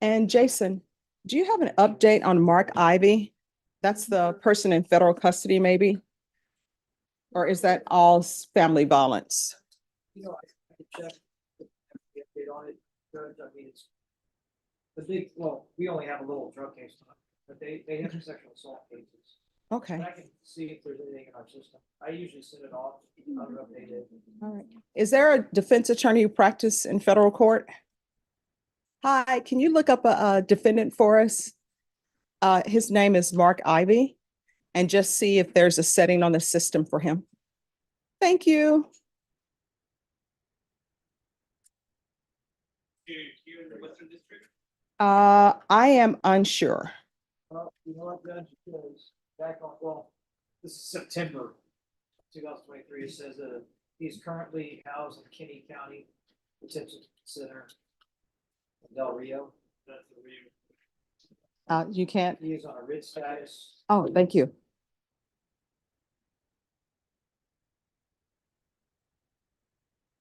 And Jason, do you have an update on Mark Ivy? That's the person in federal custody, maybe? Or is that all family violence? I could check the update on it. Judge, I mean, it's the big, well, we only have a little drug case, but they have sexual assault cases. Okay, But I can see if there's anything in our system. I usually send it off, update it. all right. Is there a defense attorney who practice in federal court? Hi, can you look up a defendant for us? His name is Mark Ivy, and just see if there's a setting on the system for him. Thank you. Here in the Western District? I am unsure. You know what, Judge, because back on, well, this is September 2023. It says he's currently housed in Kinney County Detention Center in Del Rio. That's the real. You can't. He is on a writ status. Oh, thank you.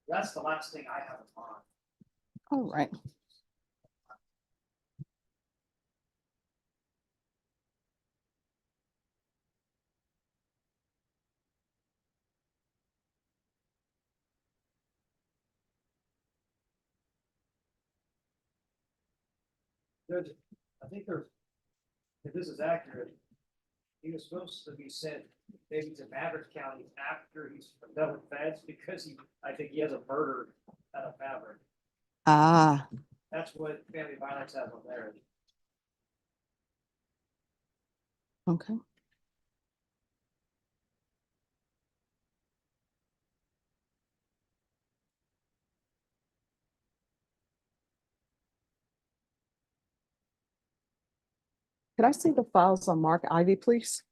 That's the last thing I have in mind. All right. There's, I think there's, if this is accurate, he was supposed to be sent maybe to Maverick County after he's done with feds because I think he has a murder at a Maverick. Ah, That's what family violence has on there. okay. Could I see the files on Mark Ivy, please?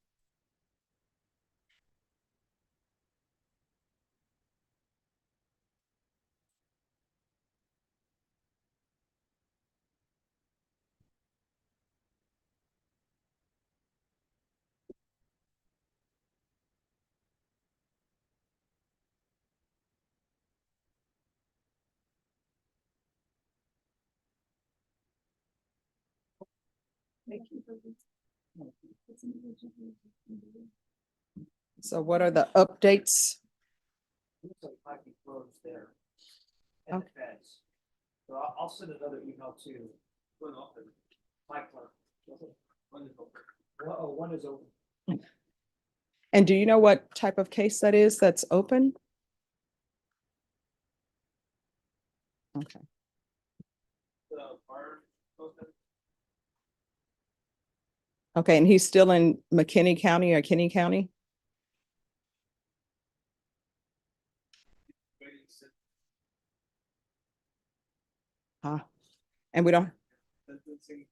So what are the updates? Looks like it might be closed there. And the feds. So I'll send another email to my clerk. One is open. Oh, one is open. And do you know what type of case that is that's open? Okay. The fire posted. Okay, and he's still in McKinney County or Kinney County? Huh. And we don't, Sentencing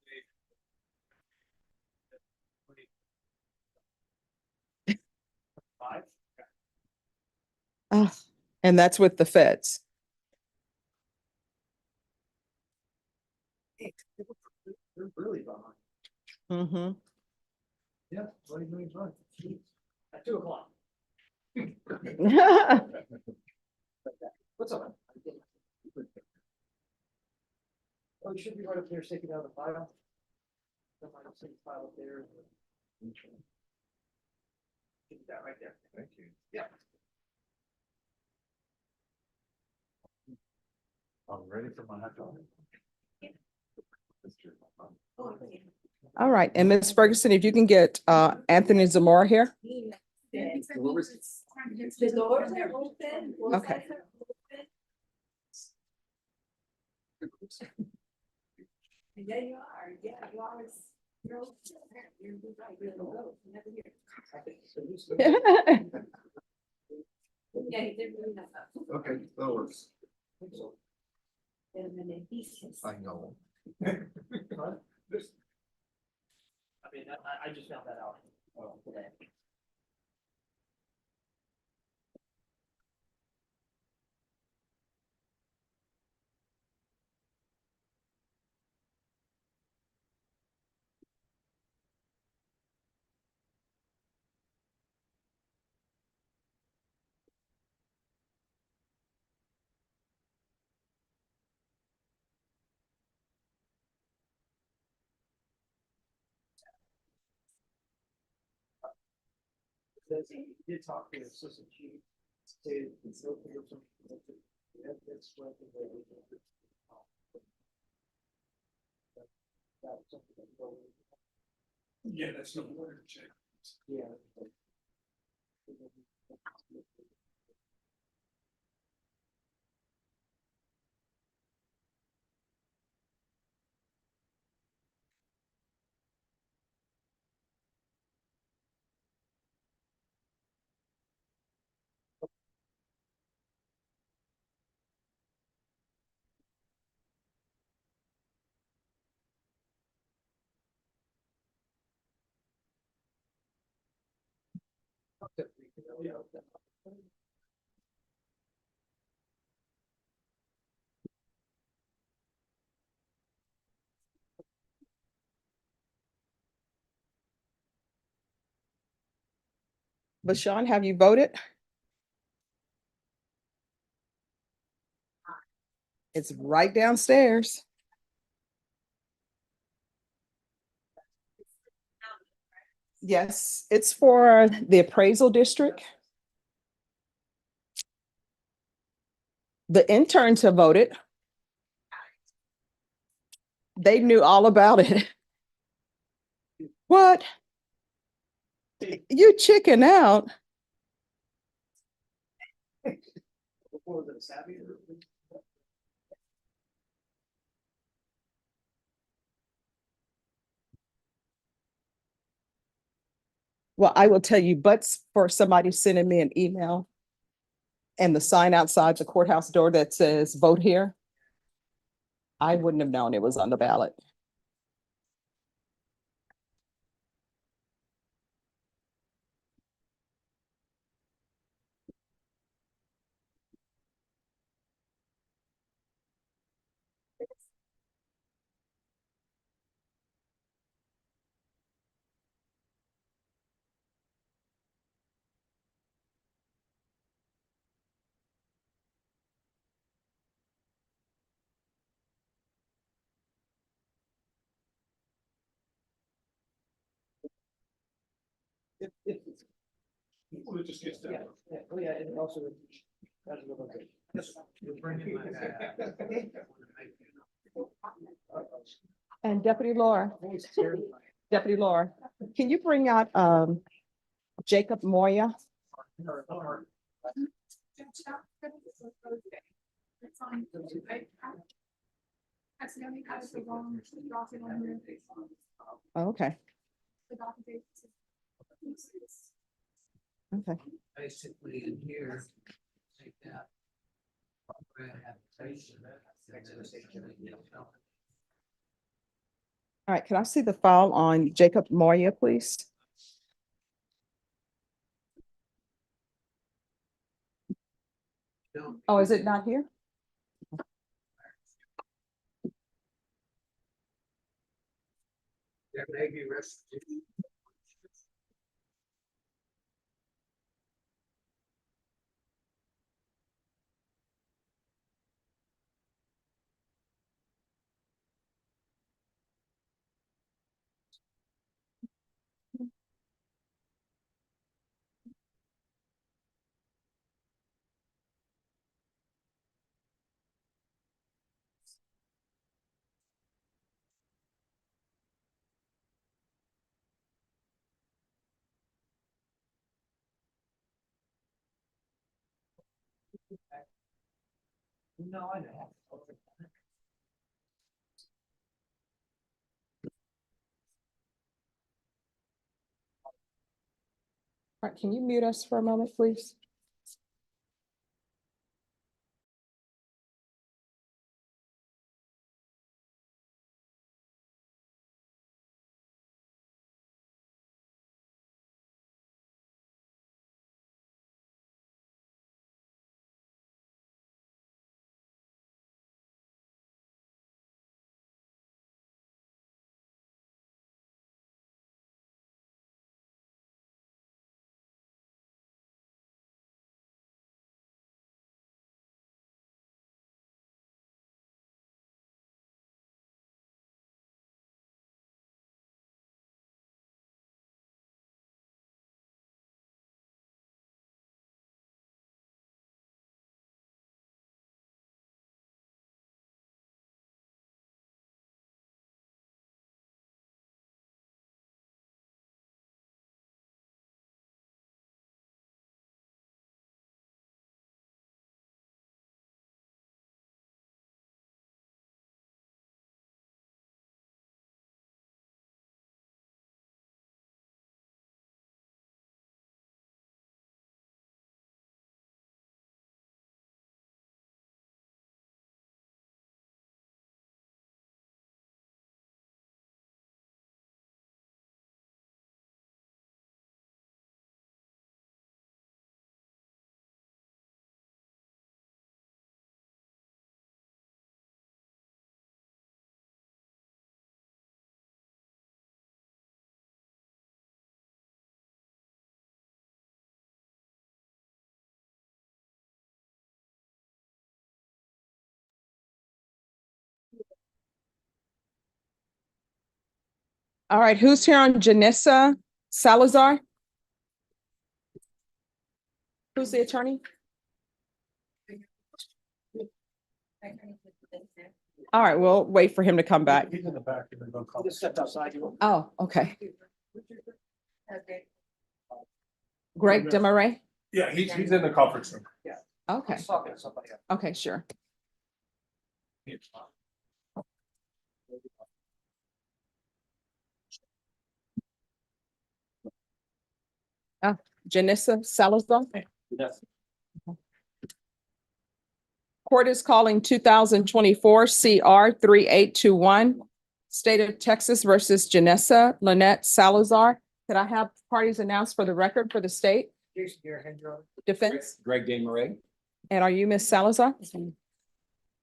date. Five? uh, and that's with the feds. They're really behind. Mm-hmm. Yeah, 20 million bucks. At 2:00. What's up? Oh, it should be right up there, sticking out of the file. Somebody will stick the file up there. Keep that right there. Thank you. Yeah. I'm ready for my hot dog. All right, and Ms. Ferguson, if you can get Anthony Zamora here. The doors are open. both Okay. sides are open. And there you are, yeah, you always, you're over there. You're right, you're in the road, you're never here. Yeah, he did really mess up. Okay, that works. And then he says. I know. I mean, I just found that out today. says he did talk to the assistant chief, say it's okay or something. That's what the. That's something that go. Yeah, that's no word check. Yeah. Bashan, have you voted? It's right downstairs. Yes, it's for the appraisal district. The interns have voted. They knew all about it. What? You chicken out. Before the savvy. Well, I will tell you, but for somebody sending me an email and the sign outside the courthouse door that says vote here, I wouldn't have known it was on the ballot. We'll just get Yeah, started. yeah, oh yeah, and also. That's a little bit. You're bringing my guy. And Deputy Laura, Deputy Laura, can you bring out Jacob Moya? Accidentally added the wrong document on here. Oh, okay, The document. okay. Basically in here, take that. Application. All right, can I see the file on Jacob Moya, please? Oh, is it not here? There may be restitution. No, I know. All right, can you mute us for a moment, please? All right, who's here on Janessa Salazar? Who's the attorney? All right, we'll wait for him to come back. He's in the back. He just stepped outside. Oh, okay. Okay. Greg Demaray? Yeah, he's in the conference room. Okay, He's talking to somebody else. okay, sure. Janessa Salazar? Court is calling 2024 CR 3821, State of Texas versus Janessa Lynette Salazar. Could I have parties announced for the record for the state Jason, your hand, your honor. defense? Greg Murray. And are you Miss Salazar?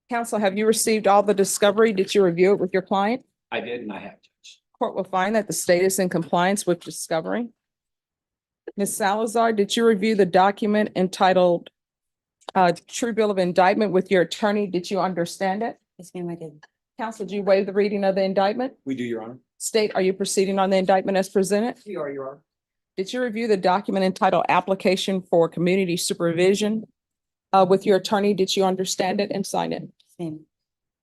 Counsel, have you received all the discovery? Did you review it with your client? I did and I have, Judge. Court will find that the state is in compliance with discovery. Ms. Salazar, did you review the document entitled True Bill of Indictment with your attorney? Did you understand it? Yes, ma'am, I did. Counsel, do you waive the reading of the indictment? We do, Your Honor. State, are you proceeding on the indictment as presented? You are, your honor. Did you review the document entitled Application for Community Supervision with your attorney? Did you understand it and sign it? Yes, ma'am.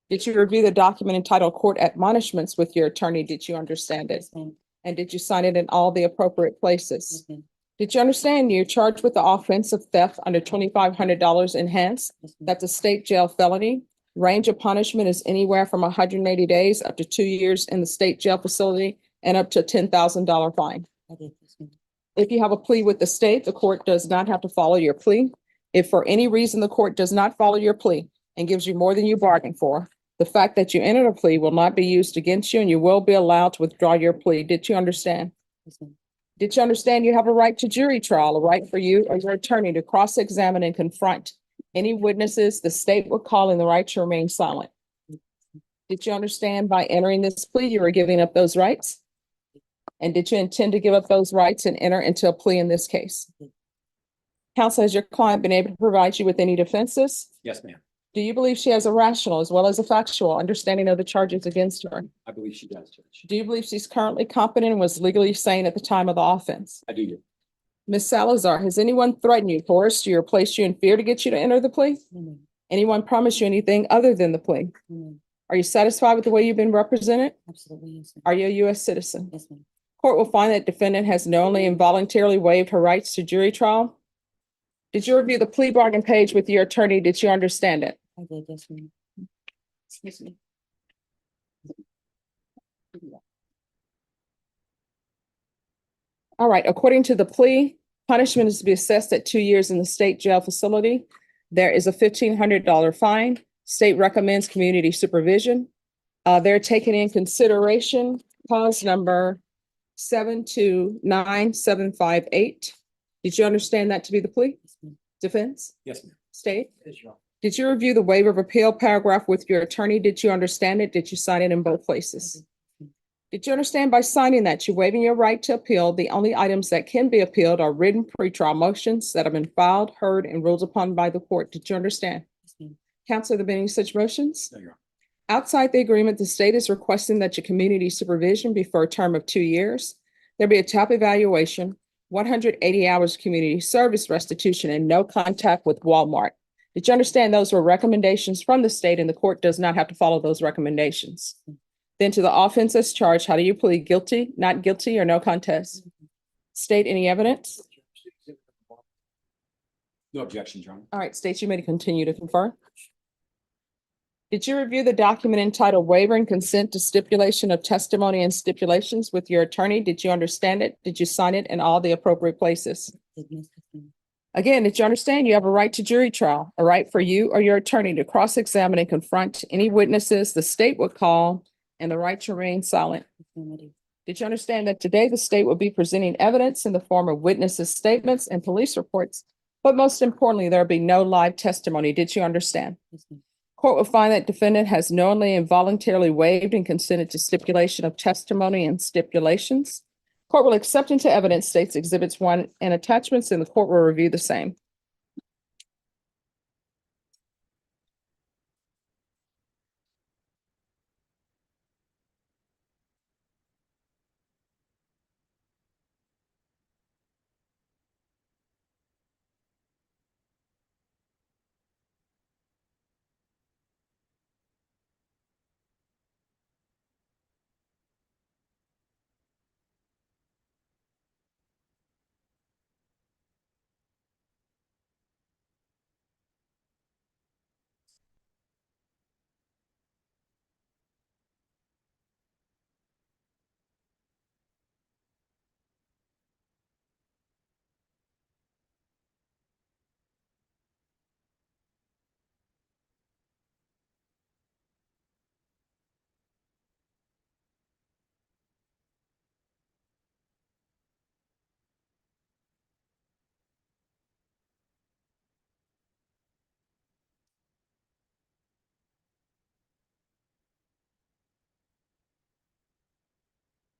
Did you review the document entitled Court Admonishments with your attorney? Did you understand it? Yes, ma'am. And did you sign it in all the appropriate places? Yes, ma'am. Did you understand you're charged with the offense of theft under $2,500 enhanced? Yes, ma'am. That's a state jail felony. Range of punishment is anywhere from 180 days up to 2 years in the state jail facility and up to a $10,000 fine. I did. Yes, ma'am. If you have a plea with the state, the court does not have to follow your plea. If for any reason the court does not follow your plea and gives you more than you bargained for, the fact that you entered a plea will not be used against you and you will be allowed to withdraw your plea. Did you understand? Yes, ma'am. Did you understand you have a right to jury trial, a right for you or your attorney to cross-examine and confront any witnesses the state would call in the right to remain silent? Did you understand by entering this plea, you were giving up those rights? And did you intend to give up those rights and enter into a plea in this case? Counsel, has your client been able to provide you with any defenses? Yes, ma'am. Do you believe she has a rational as well as a factual understanding of the charges against her? I believe she does, Judge. Do you believe she's currently competent and was legally sane at the time of the offense? I do, Your. Ms. Salazar, has anyone threatened you, coerced you, or placed you in fear to get you to enter the plea? No, ma'am. Anyone promised you anything other than the plea? No, ma'am. Are you satisfied with the way you've been represented? Absolutely. Yes, ma'am. Are you a U.S. citizen? Yes, ma'am. Court will find that defendant has knowingly and voluntarily waived her rights to jury trial. Did you review the plea bargain page with your attorney? Did you understand it? I did. Yes, ma'am. Excuse me. All right, according to the plea, punishment is to be assessed at 2 years in the state jail facility. There is a $1,500 fine. State recommends community supervision. They're taking in consideration cause number 729,758. Did you understand that to be the plea? Yes, ma'am. Defense? Yes, ma'am. State? Yes, your honor. Did you review the waiver of appeal paragraph with your attorney? Did you understand it? Did you sign it in both places? Did you understand by signing that you're waiving your right to appeal? The only items that can be appealed are written pretrial motions that have been filed, heard, and ruled upon by the court. Did you understand? Yes, ma'am. Counsel, have there been any such motions? No, Your Honor. Outside the agreement, the state is requesting that your community supervision be for a term of 2 years. There be a top evaluation, 180 hours of community service restitution, and no contact with Walmart. Did you understand those were recommendations from the state and the court does not have to follow those recommendations? Then to the offense as charged, how do you plead? Guilty, not guilty, or no contest? State any evidence? No objections, Your Honor. All right, state you may continue to confer. Did you review the document entitled Waiver and Consent to Stipulation of Testimony and Stipulations with your attorney? Did you understand it? Did you sign it in all the appropriate places? Did, miss. Yes, ma'am. Again, did you understand you have a right to jury trial, a right for you or your attorney to cross-examine and confront any witnesses the state would call, and the right to remain silent? Yes, ma'am, I did. Did you understand that today the state will be presenting evidence in the form of witnesses' statements and police reports? But most importantly, there will be no live testimony. Did you understand? Yes, ma'am. Court will find that defendant has knowingly and voluntarily waived and consented to stipulation of testimony and stipulations. Court will accept into evidence states exhibits 1 and attachments, and the court will review the same.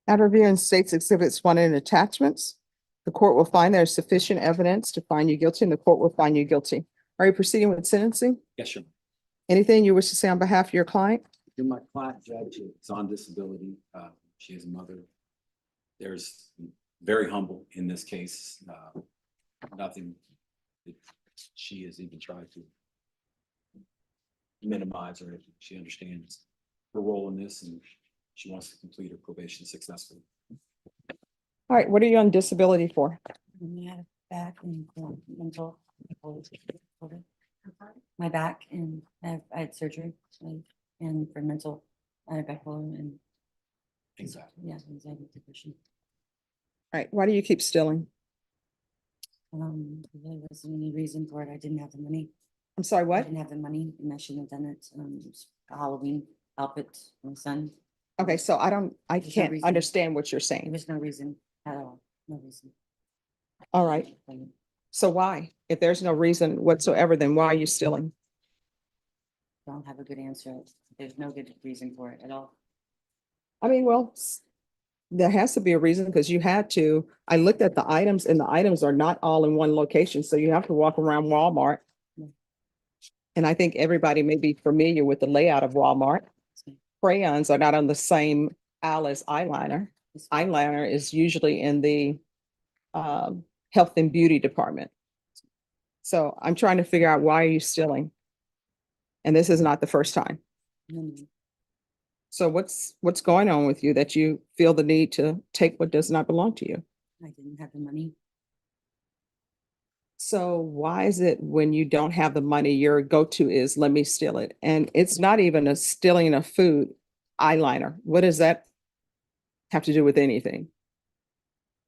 After reviewing states exhibits one and attachments, the court will find there is sufficient evidence to find you guilty and the court will find you guilty. Are you proceeding with sentencing? Yes, sir. Anything you wish to say on behalf of your client? You're my client, Judge. Is on disability. She is a mother. There's very humble in this case. Nothing that she has even tried to minimize or anything. She understands her role in this and she wants to complete her probation successfully. All right, what are you on disability for? I had a back and mental. My back and I had surgery and for mental, I had bipolar and. Exactly. Yeah, anxiety, depression. All right, why do you keep stealing? There wasn't any reason for it. I didn't have the money. I'm sorry, I what? didn't have the money and I shouldn't have done it. It was a Halloween outfit for my son. Okay, so I There's no can't reason. understand what you're There saying. was no reason at all. No reason. All right, so why? If there's no reason whatsoever, then why are you stealing? Don't have a good answer. There's no good reason for it at all. I mean, well, there has to be a reason because you had to, I looked at the items and the items are not all in one location, so you have to walk around Walmart. Yeah. And I think everybody may be familiar with the layout of Walmart. So, Crayons are not on the same aisle as eyeliner. it's- Eyeliner is usually in the health and beauty department. So I'm trying to figure out why are you stealing? And this is not the first time. no, no. So what's going on with you that you feel the need to take what does not belong to you? I didn't have the money. So why is it when you don't have the money, your go-to is let me steal it? And it's not even a stealing of food, eyeliner. What does that have to do with anything?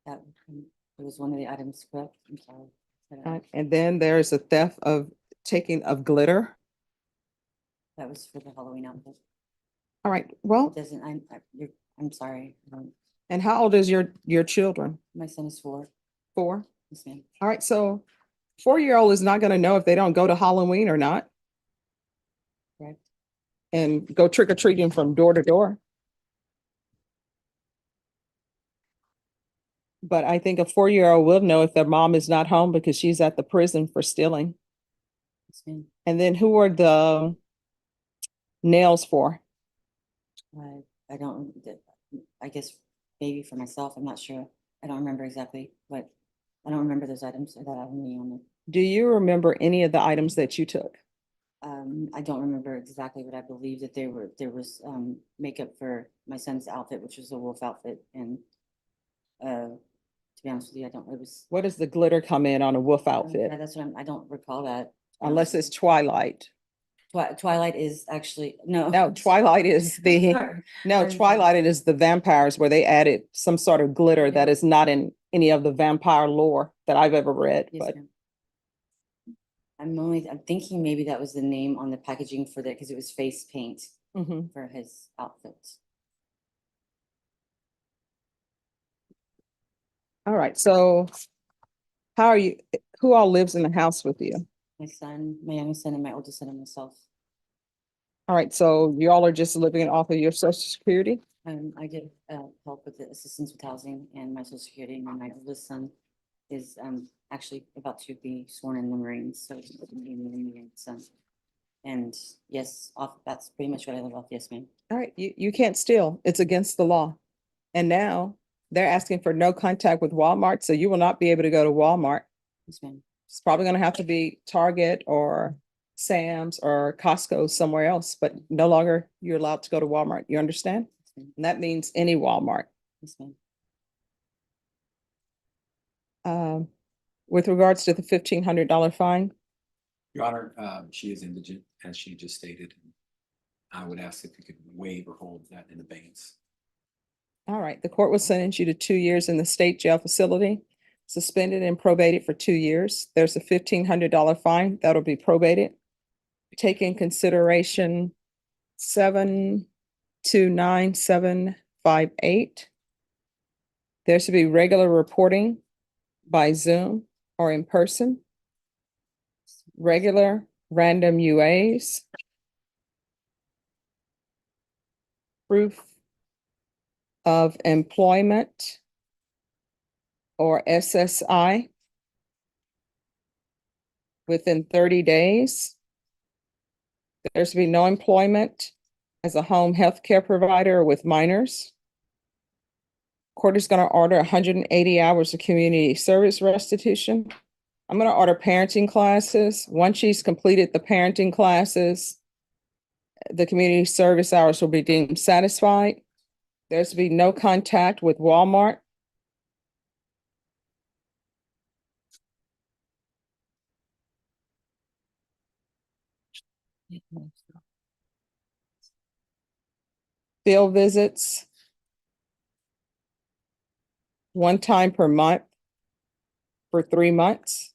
That it was one of the items, correct? I'm sorry. And then there's a theft of taking of glitter. That was for the Halloween outfit. All right, well, It doesn't, I'm sorry. and how old is your children? My son is 4. 4? Yes, ma'am. All right, so 4-year-old is not going to know if they don't go to Halloween or not Correct. and go trick or treating from door to door. But I think a 4-year-old will know if their mom is not home because she's at the prison for stealing. Yes, ma'am. And then who are the nails for? I don't, I guess maybe for myself, I'm not sure. I don't remember exactly, but I don't remember those items that I have any on it. Do you remember any of the items that you took? I don't remember exactly, but I believe that there was makeup for my son's outfit, which was a wolf outfit, and to be honest with you, I don't, it was. What does the glitter come in on a wolf Yeah, outfit? that's what I don't recall that. Unless it's Twilight. Twilight is actually, no. No, Twilight is the, Sorry. no, I'm sorry. Twilight is the vampires where they added some sort of glitter that is not in any of the vampire lore that I've ever read, Yes, but ma'am. I'm thinking maybe that was the name on the packaging for that, because it was face paint Mhm. for his outfit. All right, so how are you, who all lives in the house with you? My son, my youngest son, and my oldest son, and myself. All right, so you all are just living off of your social security? I get help with the assistance with housing and my social security, and my oldest son is actually about to be sworn in the Marines, so he's gonna be in the Marine son. And yes, that's pretty much what I live off. Yes, ma'am. All right, you can't steal. It's against the law. And now they're asking for no contact with Walmart, so you will not be able to go to Walmart. Yes, ma'am. It's probably gonna have to be Target or Sam's or Costco somewhere else, but no longer you're allowed to go to Walmart. You understand? Yes, ma'am. And that means any Walmart. Yes, ma'am. With regards to the $1,500 fine, Your Honor, she is indigent, as she just stated. I would ask if you could waive or hold that in abeyance. all right, the court will sentence you to 2 years in the state jail facility, suspended and probated for 2 years. There's a $1,500 fine that'll be probated. Take in consideration 729,758. There should be regular reporting by Zoom or in person. Regular random UAs. Proof of employment or SSI within 30 days. There's to be no employment as a home health care provider with minors. Court is going to order 180 hours of community service restitution. I'm going to order parenting classes. Once she's completed the parenting classes, the community service hours will be deemed satisfied. There's to be no contact with Walmart. Field visits. One time per month for 3 months.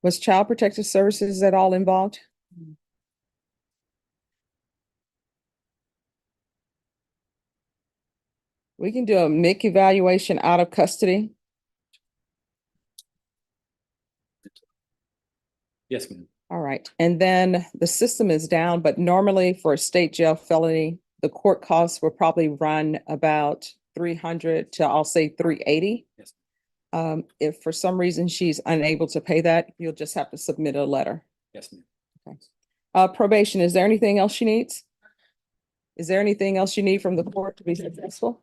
Was Child Protective Services at all involved? We can do a MIC evaluation out of custody. Yes, ma'am. All right, and then the system is down, but normally for a state jail felony, the court costs will probably run about 300 to, I'll say, 380. Yes. If for some reason she's unable to pay that, you'll just have to submit a letter. Yes, ma'am. Probation, is there anything else she needs? Is there anything else you need from the court to be successful?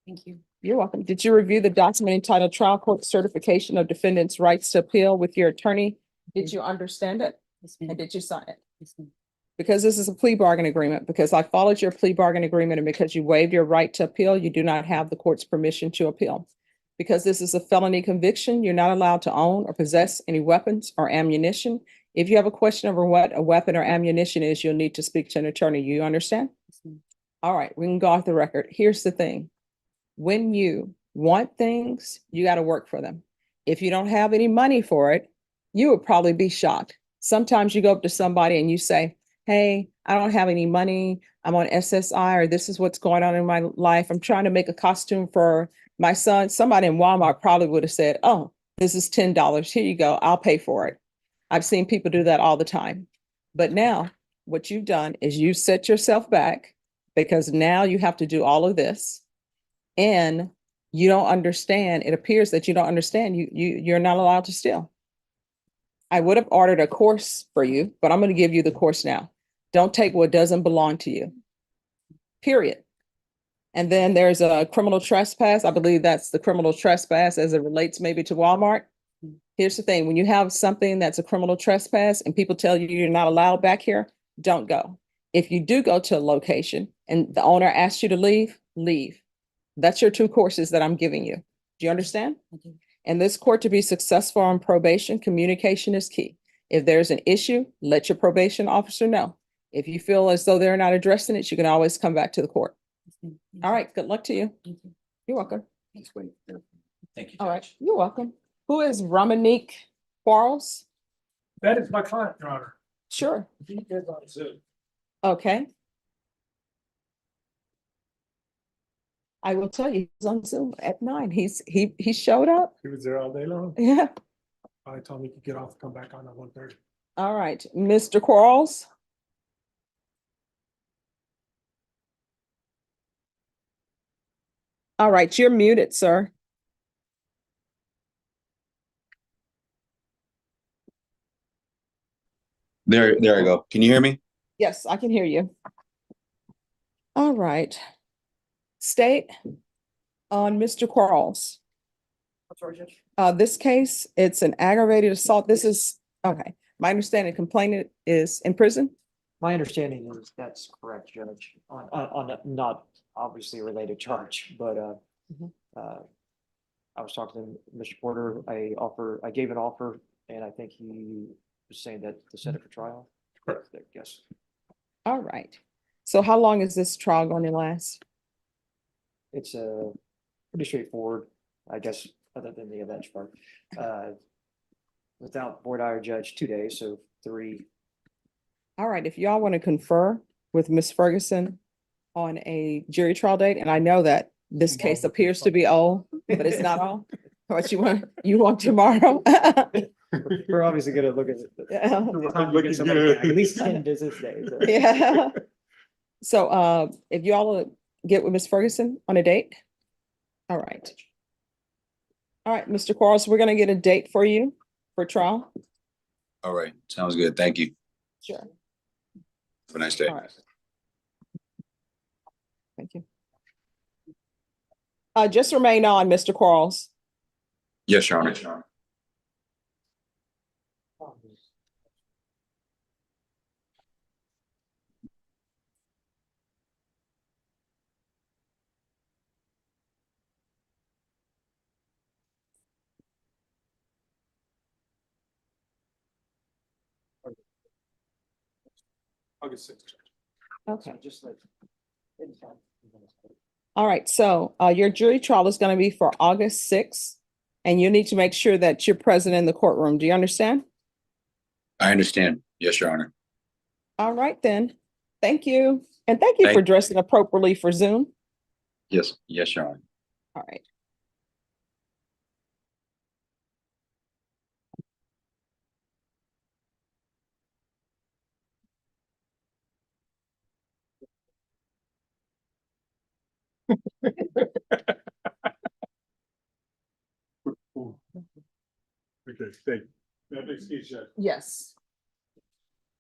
Thank you. You're welcome. Did you review the document entitled Trial Court Certification of Defendant's Rights to Appeal with your attorney? Did you understand it? Yes, And ma'am. did you sign it? Yes, ma'am. Because this is a plea bargain agreement, because I followed your plea bargain agreement, and because you waived your right to appeal, you do not have the court's permission to appeal. Because this is a felony conviction, you're not allowed to own or possess any weapons or ammunition. If you have a question over what a weapon or ammunition is, you'll need to speak to an attorney. You understand? Yes, ma'am. All right, we can go off the record. Here's the thing. When you want things, you got to work for them. If you don't have any money for it, you would probably be shocked. Sometimes you go up to somebody and you say, hey, I don't have any money. I'm on SSI, or this is what's going on in my life. I'm trying to make a costume for my son. Somebody in Walmart probably would have said, oh, this is $10. Here you go. I'll pay for it. I've seen people do that all the time. But now what you've done is you set yourself back, because now you have to do all of this. And you don't understand. It appears that you don't understand. You're not allowed to steal. I would have ordered a course for you, but I'm going to give you the course now. Don't take what doesn't belong to you. Period. And then there's a criminal trespass. I believe that's the criminal trespass as it relates maybe to Walmart. Here's the thing. When you have something that's a criminal trespass and people tell you you're not allowed back here, don't go. If you do go to a location and the owner asks you to leave, leave. That's your 2 courses that I'm giving you. Do you understand? I do. In this court, to be successful on probation, communication is key. If there's an issue, let your probation officer know. If you feel as though they're not addressing it, you can always come back to the court. Yes, ma'am. Thank All you. right, good luck to you. Thank you. You're welcome. Let's wait. Thank you, All right, Judge. you're welcome. Who is Ramonique Quarles? That is my client, Your Honor. Sure. He is on Zoom. Okay. I will tell you, he's on Zoom at 9. He showed up. He was there all day long. Yeah. I told him he could get off, come back on at 1:30. All right, Mr. Quarles. All right, you're muted, sir. There I go. Can you hear me? Yes, I can hear you. All right. State on Mr. Quarles. I'm sorry, Judge. This case, it's an aggravated assault. This is, okay. My understanding, complainant is in prison? My understanding is that's correct, Judge, on a not obviously a related charge, but Mhm. I was talking to Mr. Porter, I gave an offer, and I think he was saying that to set it for trial. Correct. Yes, All right. So how long is this trial going to last? it's pretty straightforward, I guess, other than the alleged part. Without board ire judge, 2 days, so 3. All right, if y'all want to confer with Ms. Ferguson on a jury trial date, and I know that this case appears to be old, but it's not all. What you want tomorrow? We're obviously gonna look at it. Yeah. Look at somebody back, at least 10 business days. Yeah. So if y'all get with Ms. Ferguson on a date? All right. All right, Mr. Quarles, we're gonna get a date for you for trial. All right, sounds good. Thank you. Sure. Have a nice day. All right. Thank you. Just remain on, Mr. Quarles. Yes, Your Honor. August 6th. Okay. Just like. All right, so your jury trial is going to be for August 6th, and you need to make sure that you're present in the courtroom. Do you understand? I understand. Yes, Your Honor. All right, then. Thank you. And thank you for Thank- dressing appropriately for Zoom. Yes, yes, Your Honor. All right. Okay, thank you. That excuse you. Yes.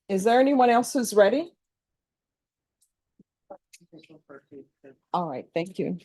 Is there anyone else who's ready? All right, thank you.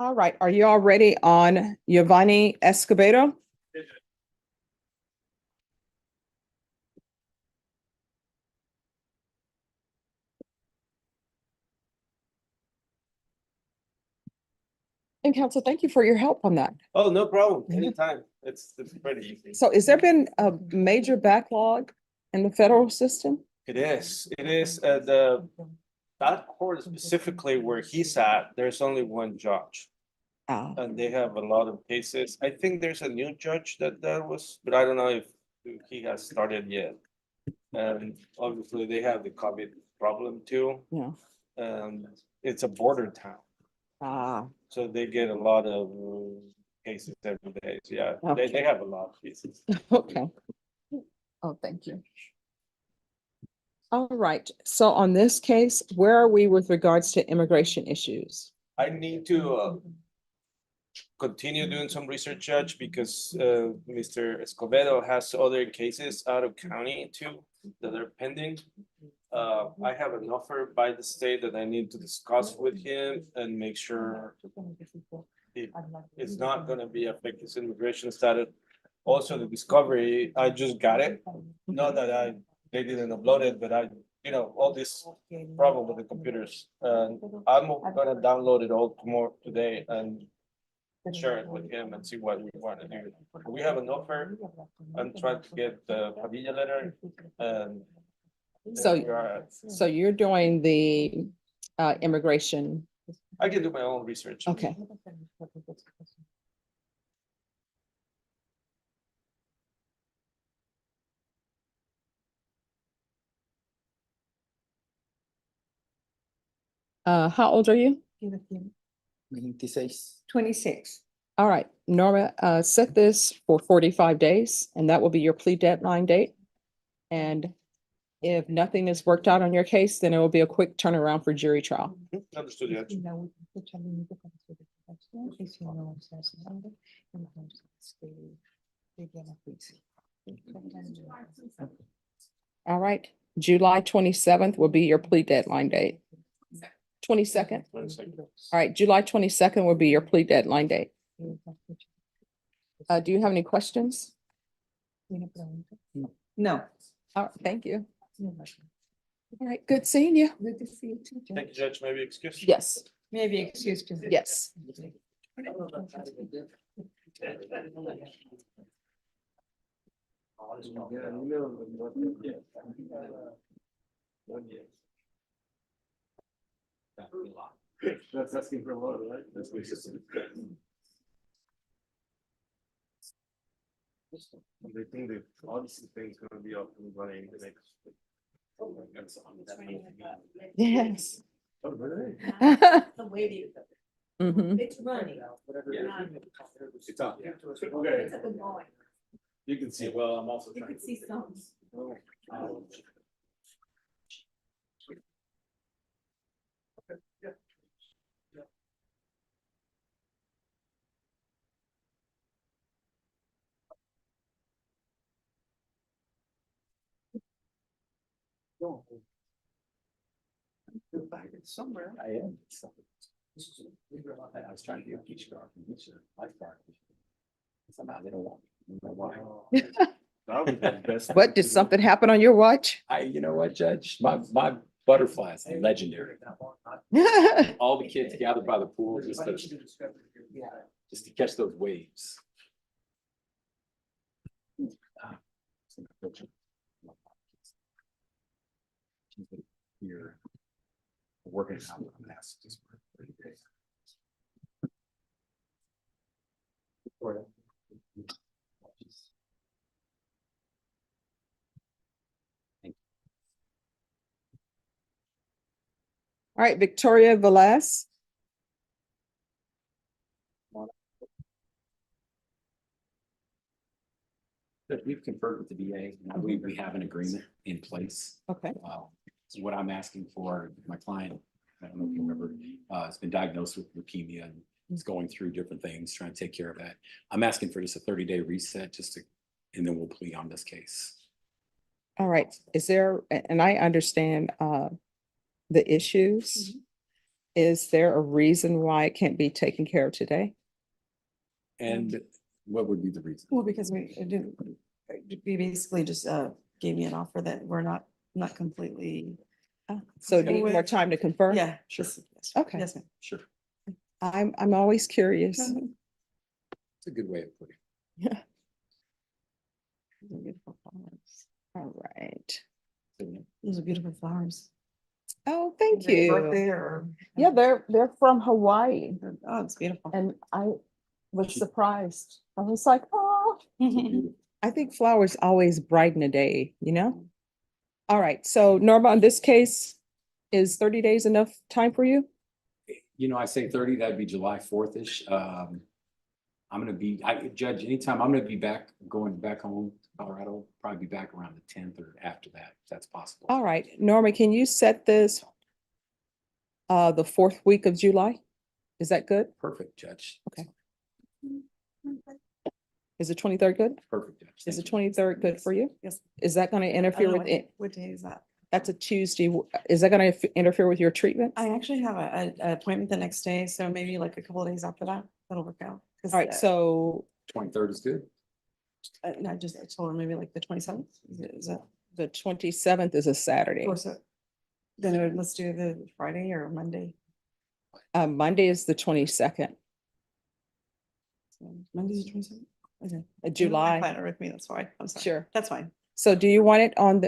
All right, are you all ready on Giovanni Escobedo? And counsel, thank you for your help on that. Oh, no problem. Mhm. Anytime. It's pretty easy. So has there been a major backlog in the federal system? It is. That court specifically where he's at, there's only one judge. Ah, And they have a lot of cases. I think there's a new judge that was, but I don't know if he has started yet. And obviously they have the COVID problem too. yeah. And it's a border town, Ah, so they get a lot of cases every day. So yeah, Okay. they have a lot of cases. okay. Oh, thank you. All right, so on this case, where are we with regards to immigration issues? I need to continue doing some research, Judge, because Mr. Escobedo has other cases out of county too that are pending. I have an offer by the state that I need to discuss with him and make sure it's not gonna be affect his immigration status. Also, the discovery, I just got it, not that they didn't upload it, but all this problem with the computers. And I'm gonna download it all today and share it with him and see what we want to do. We have an offer. I'm trying to get the Padilla letter and So- we are at. So you're doing the immigration, I can do my own research. okay. How old are you? 26. All right, Norma, set this for 45 days, and that will be your plea deadline date. And if nothing is worked out on your case, then it will be a quick turnaround for jury trial. Understood, Judge. All right, July 27th will be your plea deadline date. 22nd. 22nd. All right, July 22nd will be your plea deadline date. Do you have any questions? No. All right, thank you. All right, good seeing you. Good to see you too, Thank you, Judge. Maybe excuse. Yes, Maybe excuse me. yes. That's asking for a lot, right? That's what they think that obviously things gonna be up and running the next. Yes. Oh, really? The waiting. Mhm. It's running. It's up, yeah. It's Okay, a good going. you can see, well, I'm also You trying. can see some. Somewhere. I am. I was trying to be a peach guard, lifeguard. Somehow they don't want me. I don't know why. That was the best. What, did something happen on your watch? You know what, Judge? My butterflies, are legendary. All the kids gathered by the pool just to catch those waves. Here, working out on that. Just for 30 days. All right, Victoria Velez. But we've conferred with the VA, and we have an agreement in place. Okay. So what I'm asking for, my client, I don't know if you remember, has been diagnosed with leukemia and is going through different things, trying to take care of that. I'm asking for just a 30-day reset, and then we'll plea on this case. All right, is there, and I understand the issues. Is there a reason why it can't be taken care of today? And what would be the reason? Well, because we basically just gave me an offer that we're not completely. So do you need more time to confirm? Yeah. Sure. yes, Okay. Yes, ma'am. Sure. I'm always curious. It's a good way of putting it. Yeah. Beautiful flowers. All right. Those are beautiful flowers. Oh, thank They grow you. there or- Yeah, they're from Hawaii, Oh, it's beautiful. and I was surprised. I was like, oh, Beautiful. I think flowers always brighten a day, you know? All right, so Norma, on this case, is 30 days enough time for you? I say 30, that'd be July 4th-ish. I'm gonna be, Judge, anytime, I'm gonna be going back home to Colorado, probably be back around the 10th or after that, if that's possible. All right, Norma, can you set this the 4th week of July? Is that good? Perfect, Judge. Okay. Is the 23rd good? Perfect, Judge. Is the Thank you. 23rd good for you? Yes. Is that going to I don't interfere know with it? what day is that? That's a Tuesday. Is that going to interfere with your treatment? I actually have an appointment the next day, so maybe like a couple of days after that, that'll work out. 'Cause, All right, so 23rd is good. no, I told her maybe like the 27th. Is that? the 27th is a Saturday. Or so, then let's do the Friday or Monday. Monday is the 22nd, So Monday's the 27th. Okay. July. Plan it with me, that's fine. I'm sorry. Sure. That's fine. So do you want it on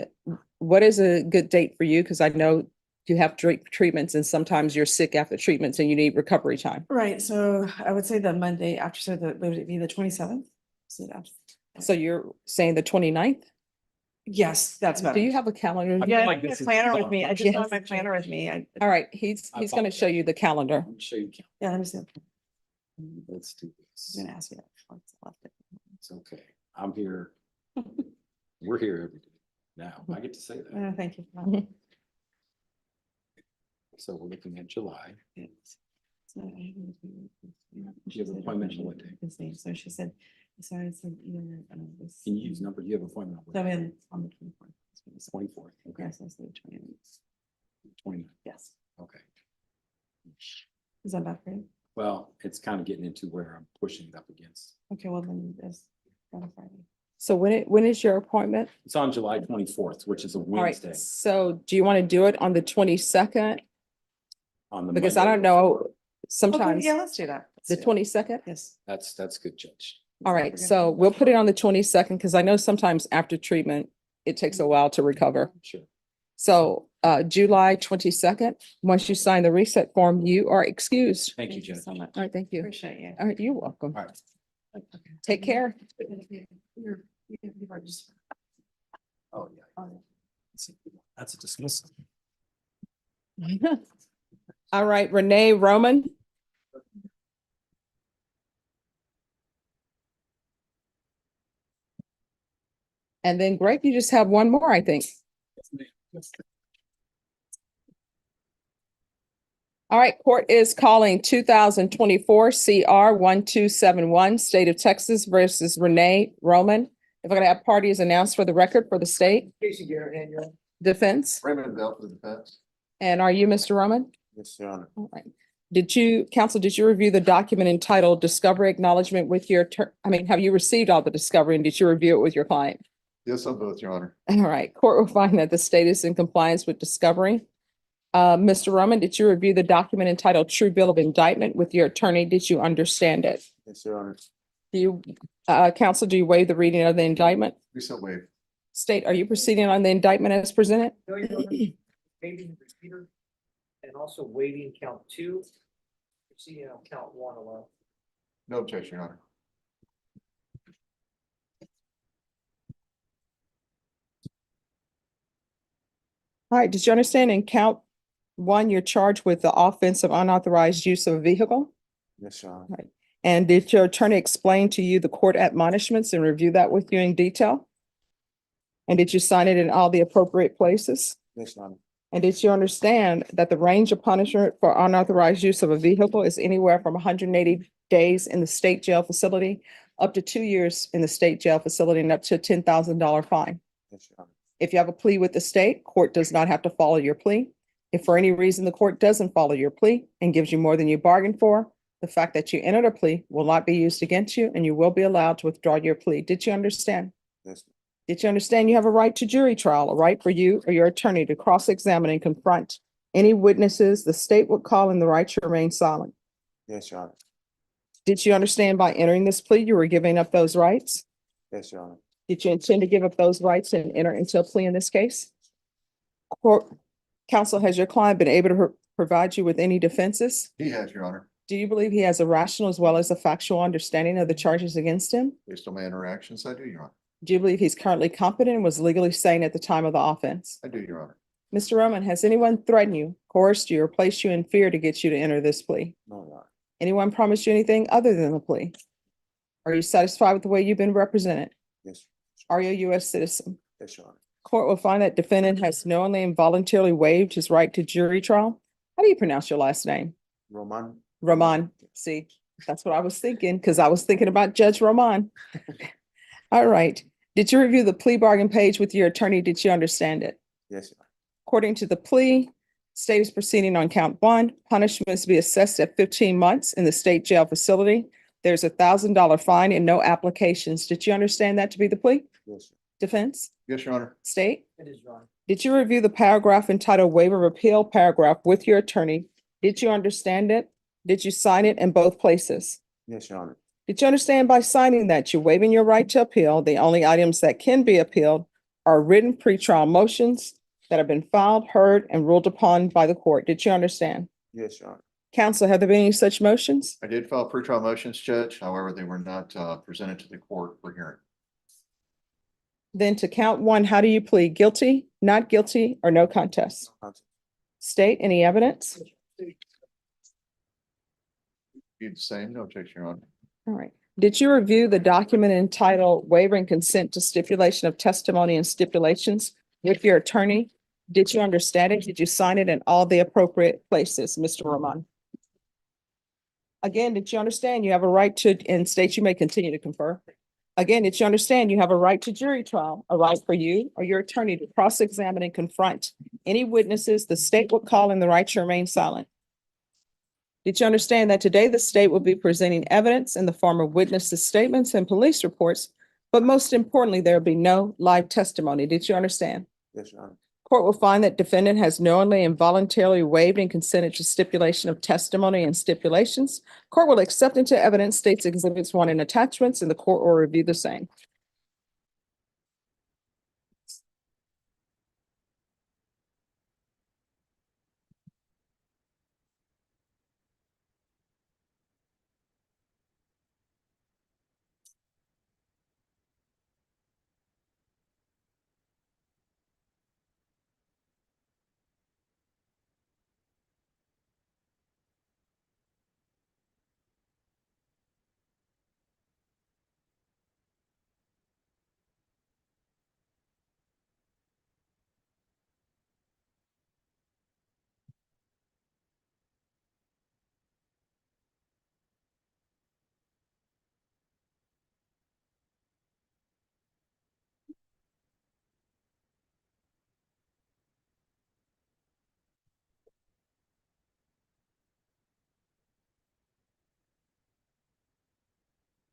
what is a good date for you? Because I know you have treatments and sometimes you're sick after treatments and you need recovery time. Right, so I would say the Monday after, so would it be the 27th? So you're saying the 29th? Yes, that's better. Do you have a calendar? Yeah, I like have this my is planner with tough. me. I just have my planner with me. All right, he's I gonna show you the calendar. Let me show you. Yeah, let me see. Let's do I was this. gonna ask you that. What's left of it? It's okay. I'm here. We're here every day. Now, I get to say that. Thank you. So we're looking at July. So I You have an appointment on what day? So she said, sorry, I said either. this- Can you use number? You have an appointment So on in on the 24th. 24th. Okay, Yes, I said 29th. 29th. Yes. Okay. Is that bad for you? Well, it's kind of getting into where I'm pushing it up against. Okay, well then it's on Friday. So when is your appointment? It's on July 24th, which is a All right, Wednesday so do you want to do it on the 22nd? on the. Because I Monday. don't know, Okay, sometimes yeah, let's do that. Let's the do that. 22nd? Yes. That's good, Judge. All right, so we'll put it on the 22nd because I know sometimes after treatment, it takes a while to recover. Sure. So July 22nd, once you sign the reset form, you are excused. Thank you, Judge. so much. All right, thank you. Appreciate you. All right, you're welcome. All right. Take care. You've already just- Oh, yeah. That's a dismissal. All right, Renee Roman. And then Greg, you just have one more, I think. All right, court is calling 2024 CR 1271, State of Texas versus Renee Roman. If I'm gonna have parties announced for the record for the state Casey Garrett, and your defense. Raymond Bell for the defense. And are you Mr. Roman? Yes, Your Honor. All right. Counsel, did you review the document entitled Discovery Acknowledgement with your, have you received all the discovery and did you review it with your client? Yes, on both, Your Honor. All right, court will find that the state is in compliance with discovery. Mr. Roman, did you review the document entitled True Bill of Indictment with your attorney? Did you understand it? Yes, Your Honor. Do you, counsel, do you waive the reading of the indictment? Recent waive. State, are you proceeding on the indictment as presented? No, Your Honor. Waiving repeater and also waiving count 2. Proceeding on count 1 alone. No objection, Your Honor. All right, did you understand in count 1, you're charged with the offense of unauthorized use of a vehicle? Yes, Your Honor. And did your attorney explain to you the court admonishments and review that with you in detail? And did you sign it in all the appropriate places? Yes, Your Honor. And did you understand that the range of punishment for unauthorized use of a vehicle is anywhere from 180 days in the state jail facility up to 2 years in the state jail facility and up to a $10,000 fine? Yes, Your Honor. If you have a plea with the state, court does not have to follow your plea. If for any reason the court doesn't follow your plea and gives you more than you bargained for, the fact that you entered a plea will not be used against you and you will be allowed to withdraw your plea. Did you understand? Yes. Did you understand you have a right to jury trial, a right for you or your attorney to cross-examine and confront any witnesses the state would call and the right to remain silent? Yes, Your Honor. Did you understand by entering this plea, you were giving up those rights? Yes, Your Honor. Did you intend to give up those rights and enter into a plea in this case? Court counsel, has your client been able to provide you with any defenses? He has, Your Honor. Do you believe he has a rational as well as a factual understanding of the charges against him? Based on my interactions, I do, Your Honor. Do you believe he's currently competent and was legally sane at the time of the offense? I do, Your Honor. Mr. Roman, has anyone threatened you, coerced you, or placed you in fear to get you to enter this plea? No, Your Honor. Anyone promised you anything other than the plea? Are you satisfied with the way you've been represented? Yes. Are you a U.S. citizen? Yes, Your Honor. Court will find that defendant has knowingly and voluntarily waived his right to jury trial. How do you pronounce your last name? Roman. Roman. See, that's what I was thinking, because I was thinking about Judge Roman. All right. Did you review the plea bargain page with your attorney? Did you understand it? Yes, Your Honor. According to the plea, state is proceeding on count 1. Punishments to be assessed at 15 months in the state jail facility. There's a $1,000 fine and no applications. Did you understand that to be the plea? Yes. Defense? Yes, Your Honor. State? It is, Your Honor. Did you review the paragraph entitled Waiver of Appeal paragraph with your attorney? Did you understand it? Did you sign it in both places? Yes, Your Honor. Did you understand by signing that you're waiving your right to appeal? The only items that can be appealed are written pretrial motions that have been filed, heard, and ruled upon by the court. Did you understand? Yes, Your Honor. Counsel, have there been any such motions? I did file pretrial motions, Judge. However, they were not presented to the court for hearing. Then to count one, how do you plead? Guilty, not guilty, or no contest? State any evidence? Be the same, no objection, Your Honor. All right. Did you review the document entitled Waiver and Consent to Stipulation of Testimony and Stipulations with your attorney? Did you understand it? Did you sign it in all the appropriate places, Mr. Roman? Again, did you understand you have a right to, and state you may continue to confer? Again, did you understand you have a right to jury trial, a right for you or your attorney to cross-examine and confront any witnesses the state would call and the right to remain silent? Did you understand that today the state will be presenting evidence in the form of witnesses' statements and police reports, but most importantly, there will be no live testimony? Did you understand? Yes, Your Honor. Court will find that defendant has knowingly and voluntarily waived and consented to stipulation of testimony and stipulations. Court will accept into evidence states exhibits 1 and attachments, and the court will review the same.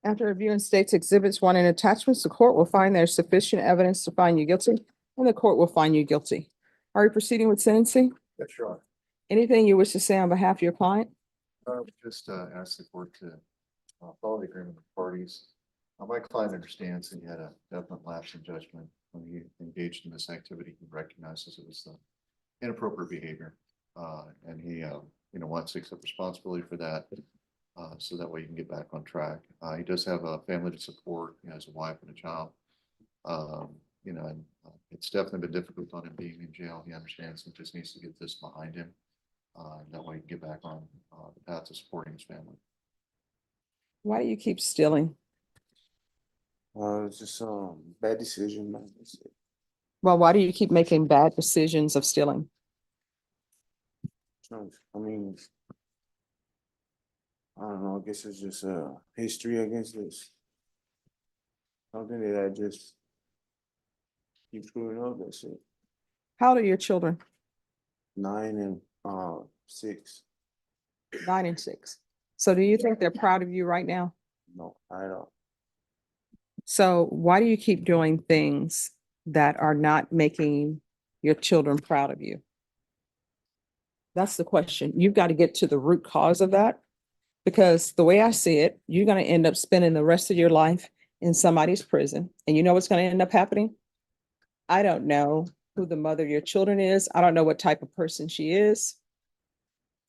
After reviewing states exhibits 1 and attachments, the court will find there's sufficient evidence to find you guilty, and the court will find you guilty. Are you proceeding with sentencing? Yes, Your Honor. Anything you wish to say on behalf of your client? Just ask the court to follow the agreement of parties. My client understands that he had a definite lapse in judgment when he engaged in this activity. He recognizes it was inappropriate behavior. And he, wants to accept responsibility for that. So that way you can get back on track. He does have a family to support. He has a wife and a child. And it's definitely been difficult on him being in jail. He understands he just needs to get this behind him. That way he can get back on the path to supporting his family. Why do you keep stealing? It's just bad decision, man. Well, why do you keep making bad decisions of stealing? I mean, I don't know, I guess it's just history against this. Something that I just keep screwing up, that's it. How old are your children? 9 and 6. 9 and 6. So do you think they're proud of you right now? No, I don't. So why do you keep doing things that are not making your children proud of you? That's the question. You've got to get to the root cause of that, because the way I see it, you're going to end up spending the rest of your life in somebody's prison. And you know what's going to end up happening? I don't know who the mother of your children is. I don't know what type of person she is.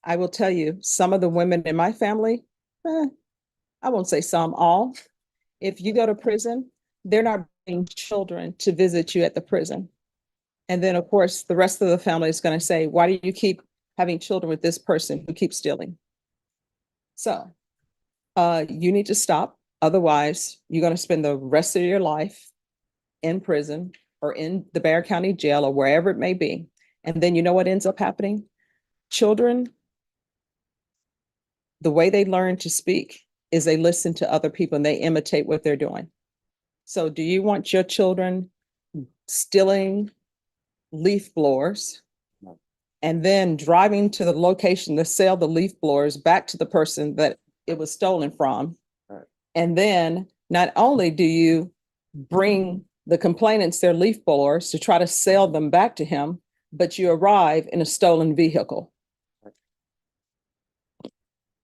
I will tell you, some of the women in my family, I won't say some, all. If you go to prison, they're not bringing children to visit you at the prison. And then, of course, the rest of the family is going to say, why do you keep having children with this person who keeps stealing? So you need to stop. Otherwise, you're going to spend the rest of your life in prison or in the Bexar County Jail or wherever it may be. And then you know what ends up happening? Children, the way they learn to speak is they listen to other people and they imitate what they're doing. So do you want your children stealing leaf blowers and then driving to the location to sell the leaf blowers back to the person that it was stolen from? Right. And then not only do you bring the complainants their leaf blowers to try to sell them back to him, but you arrive in a stolen vehicle.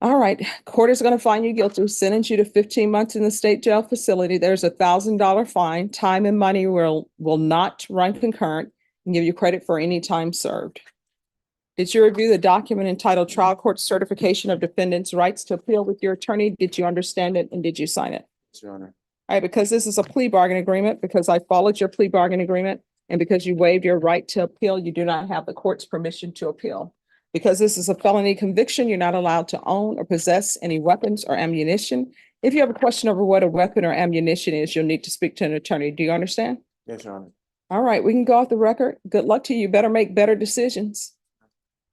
All right, court is going to find you guilty, sentence you to 15 months in the state jail facility. There's $1,000 fine. Time and money will not run concurrent and give you credit for any time served. Did you review the document entitled Trial Court Certification of Defendants' Rights to Appeal with your attorney? Did you understand it and did you sign it? Yes, Your Honor. All right, because this is a plea bargain agreement, because I followed your plea bargain agreement, and because you waived your right to appeal, you do not have the court's permission to appeal. Because this is a felony conviction, you're not allowed to own or possess any weapons or ammunition. If you have a question over what a weapon or ammunition is, you'll need to speak to an attorney. Do you understand? Yes, Your Honor. All right, we can go off the record. Good luck to you. You better make better decisions.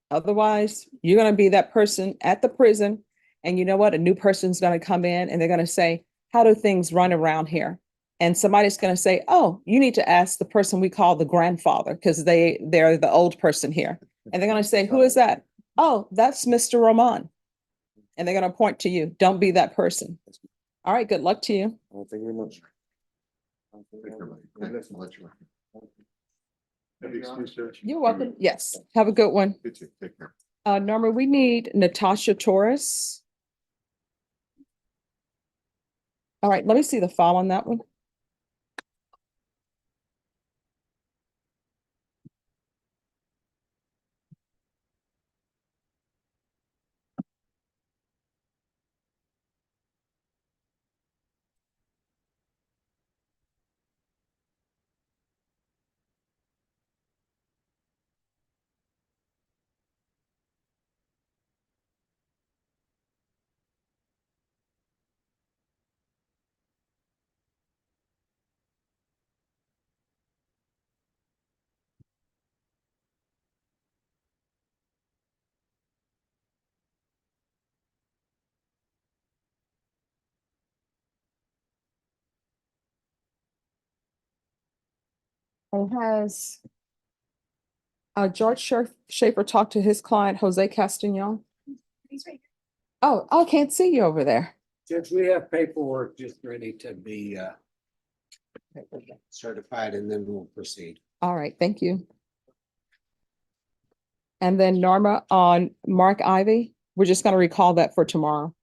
Otherwise, you're gonna be that person at the prison, and you know what? A new person's gonna come in and they're gonna say, how do things run around here? And somebody's gonna say, oh, you need to ask the person we call the grandfather, because they're the old person here. And they're gonna say, who is that? Oh, that's Mr. Roman. And they're gonna point to you. Don't be that person. All right, good luck to you. Thank you very much. Thank you very much. I'll let you. Have you excused, Judge? You're welcome. Yes, have a good one. Good to take care. Norma, we need Natasha Torres. All right, let me see the file on that one. And has George Schaefer talked to his client, Jose Castañon? He's right. Oh, I can't see you over there. Judge, we have paperwork just ready to be certified and then we'll proceed. All right, thank you. And then Norma, on Mark Ivy, we're just gonna recall that for tomorrow.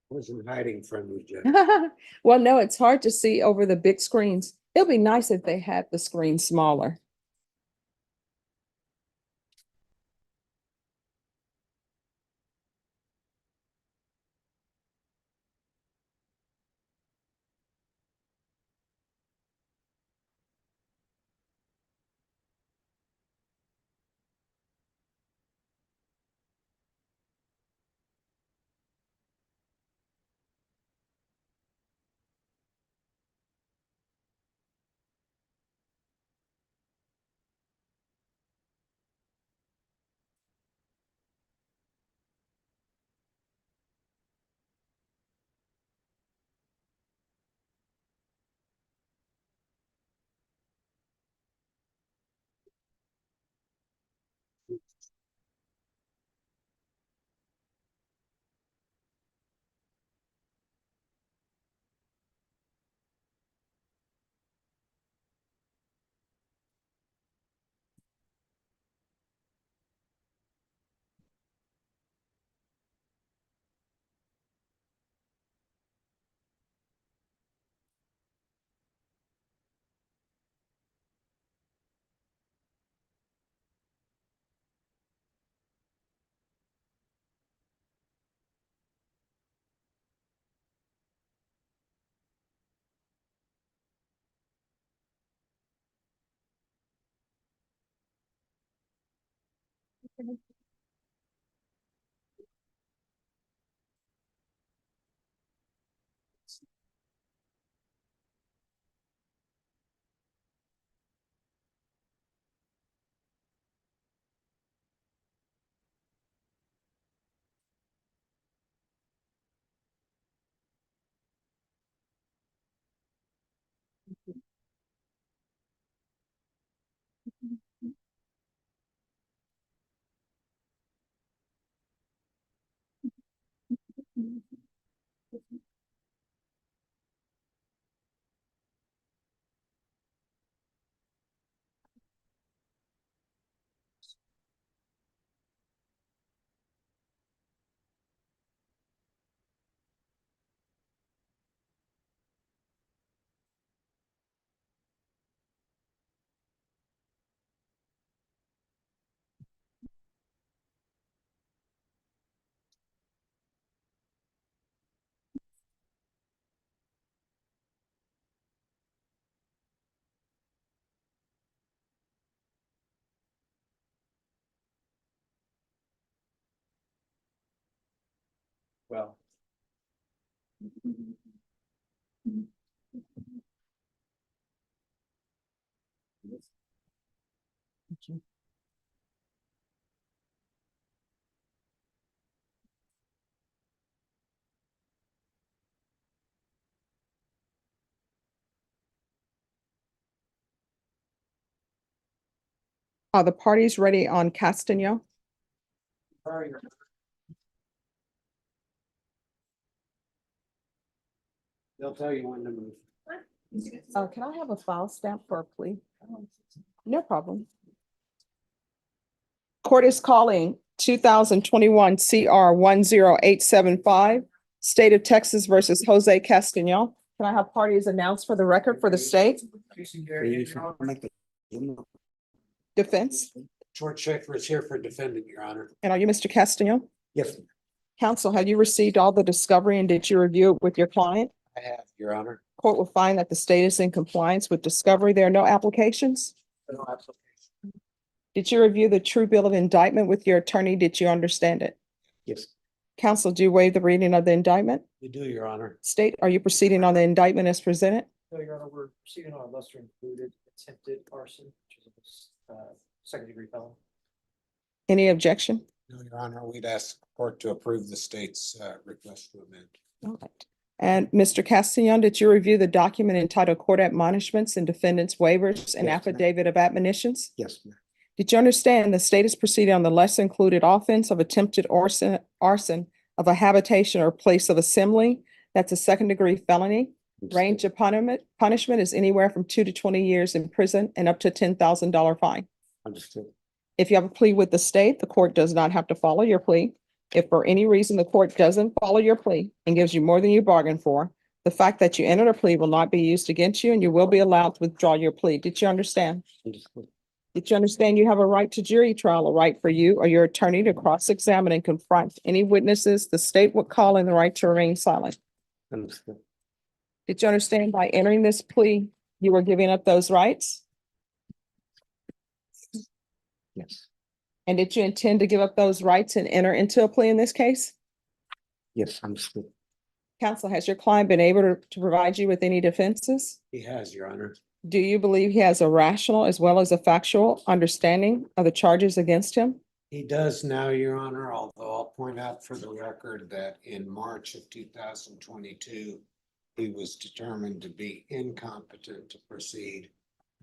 Wasn't hiding from you, Judge. Well, no, it's hard to see over the big screens. It'll be nice if they had the screen smaller. Well. Are the parties ready on Castano? They'll tell you when to move. Can I have a file stamp for a plea? No problem. Court is calling 2021 CR 10875, State of Texas versus Jose Castano. Can I have parties announced for the record for the state? Defense. George Schaefer is here for defendant, Your Honor. And are you Mr. Castano? Yes, Counsel, have you received all the discovery and did you review it with your client? I have, Your Honor. Court will find that the state is in compliance with discovery. There are no applications. No application. Did you review the true bill of indictment with your attorney? Did you understand it? Yes, Counsel, do you waive the reading of the indictment? you do, Your Honor. State, are you proceeding on the indictment as presented? No, Your Honor, we're proceeding on a lesser included attempted arson, which is a second degree felony. Any objection? No, Your Honor, we'd ask the court to approve the state's request to amend. All right. And Mr. Castellon, did you review the document entitled Court Admonishments and Defendants Waivers and Yes, ma'am. Affidavit of Admonitions? Yes, ma'am. Did you understand the state is proceeding on the lesser included offense of attempted arson of a habitation or place of assembly? That's a second degree felony. Range of punishment is anywhere from 2 to 20 years in prison and up to $10,000 fine. Understood. If you have a plea with the state, the court does not have to follow your plea. If for any reason the court doesn't follow your plea and gives you more than you bargained for, the fact that you entered a plea will not be used against you and you will be allowed to withdraw your plea. Did you understand? Understood. Did you understand you have a right to jury trial, a right for you or your attorney to cross-examine and confront any witnesses the state would call and the right to remain silent? Understood. Did you understand by entering this plea, you were giving up those rights? Yes. And did you intend to give up those rights and enter into a plea in this case? Yes, understood. Counsel, has your client been able to provide you with any defenses? He has, Your Honor. Do you believe he has a rational as well as a factual understanding of the charges against him? He does now, Your Honor, although I'll point out for the record that in March of 2022, he was determined to be incompetent to proceed.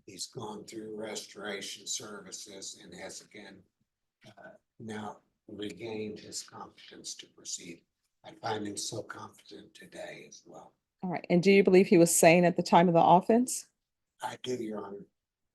He's gone through restoration services and has again now regained his competence to proceed. I find him so competent today as well. All right. And do you believe he was sane at the time of the offense? I do, Your Honor.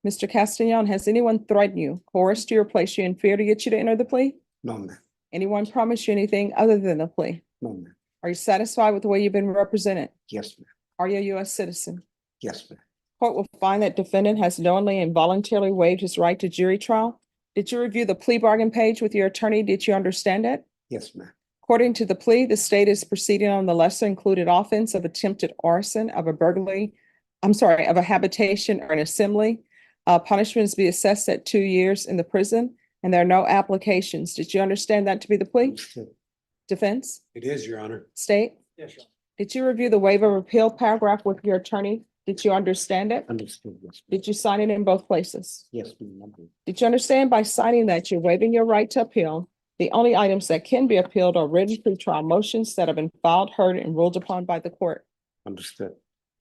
Mr. Castellon, has anyone threatened you, coerced you, or placed you in fear to get you to enter the plea? No, ma'am. Anyone promised you anything other than the plea? No, ma'am. Are you satisfied with the way you've been represented? Yes, ma'am. Are you a U.S. citizen? Yes, ma'am. Court will find that defendant has knowingly and voluntarily waived his right to jury trial. Did you review the plea bargain page with your attorney? Did you understand it? Yes, ma'am. According to the plea, the state is proceeding on the lesser included offense of attempted arson of a habitation or an assembly. Punishment is to be assessed at 2 years in the prison, and there are no applications. Did you understand that to be the plea? Understood. Defense? It is, Your Honor. State? Yes, Your Honor. Did you review the waiver of appeal paragraph with your attorney? Did you understand it? Understood. Yes, ma'am. Did you sign it in both places? Yes, ma'am. Did you understand by signing that you're waiving your right to appeal? The only items that can be appealed are written pretrial motions that have been filed, heard, and ruled upon by the court. Understood.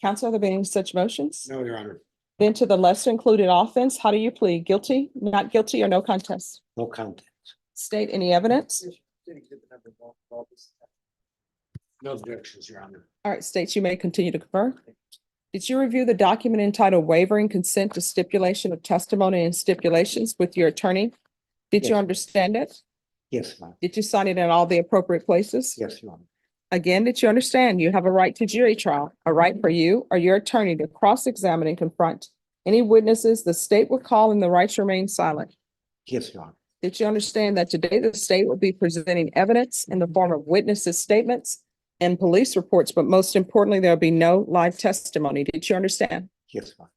Counsel, are there been any such motions? No, Your Honor. Then to the lesser included offense, how do you plead? Guilty, not guilty, or no contest? No contest. State any evidence? No objections, Your Honor. All right, states, you may continue to confer. Did you review the document entitled Wavering Consent to Stipulation of Testimony and Stipulations with your attorney? Did you Yes. understand it? Yes, ma'am. Did you sign it in all the appropriate places? Yes, Your Honor. Again, did you understand you have a right to jury trial, a right for you or your attorney to cross-examine and confront any witnesses the state will call and the right to remain silent? Yes, Your Honor. Did you understand that today the state will be presenting evidence in the form of witnesses' statements and police reports, but most importantly, there'll be no live testimony? Did you understand? Yes, ma'am.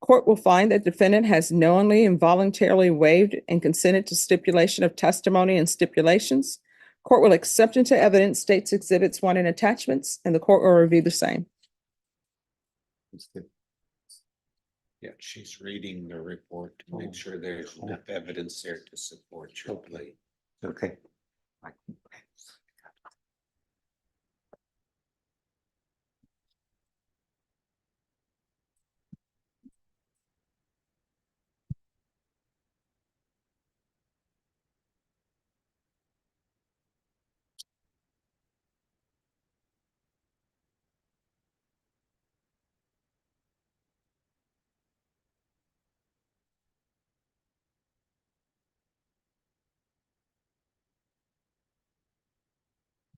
Court will find that defendant has knowingly and voluntarily waived and consented to stipulation of testimony and stipulations. Court will accept into evidence states exhibits 1 and attachments, and the court will review the same. Yeah, she's reading the report to make sure there's enough evidence there to support your plea. Okay.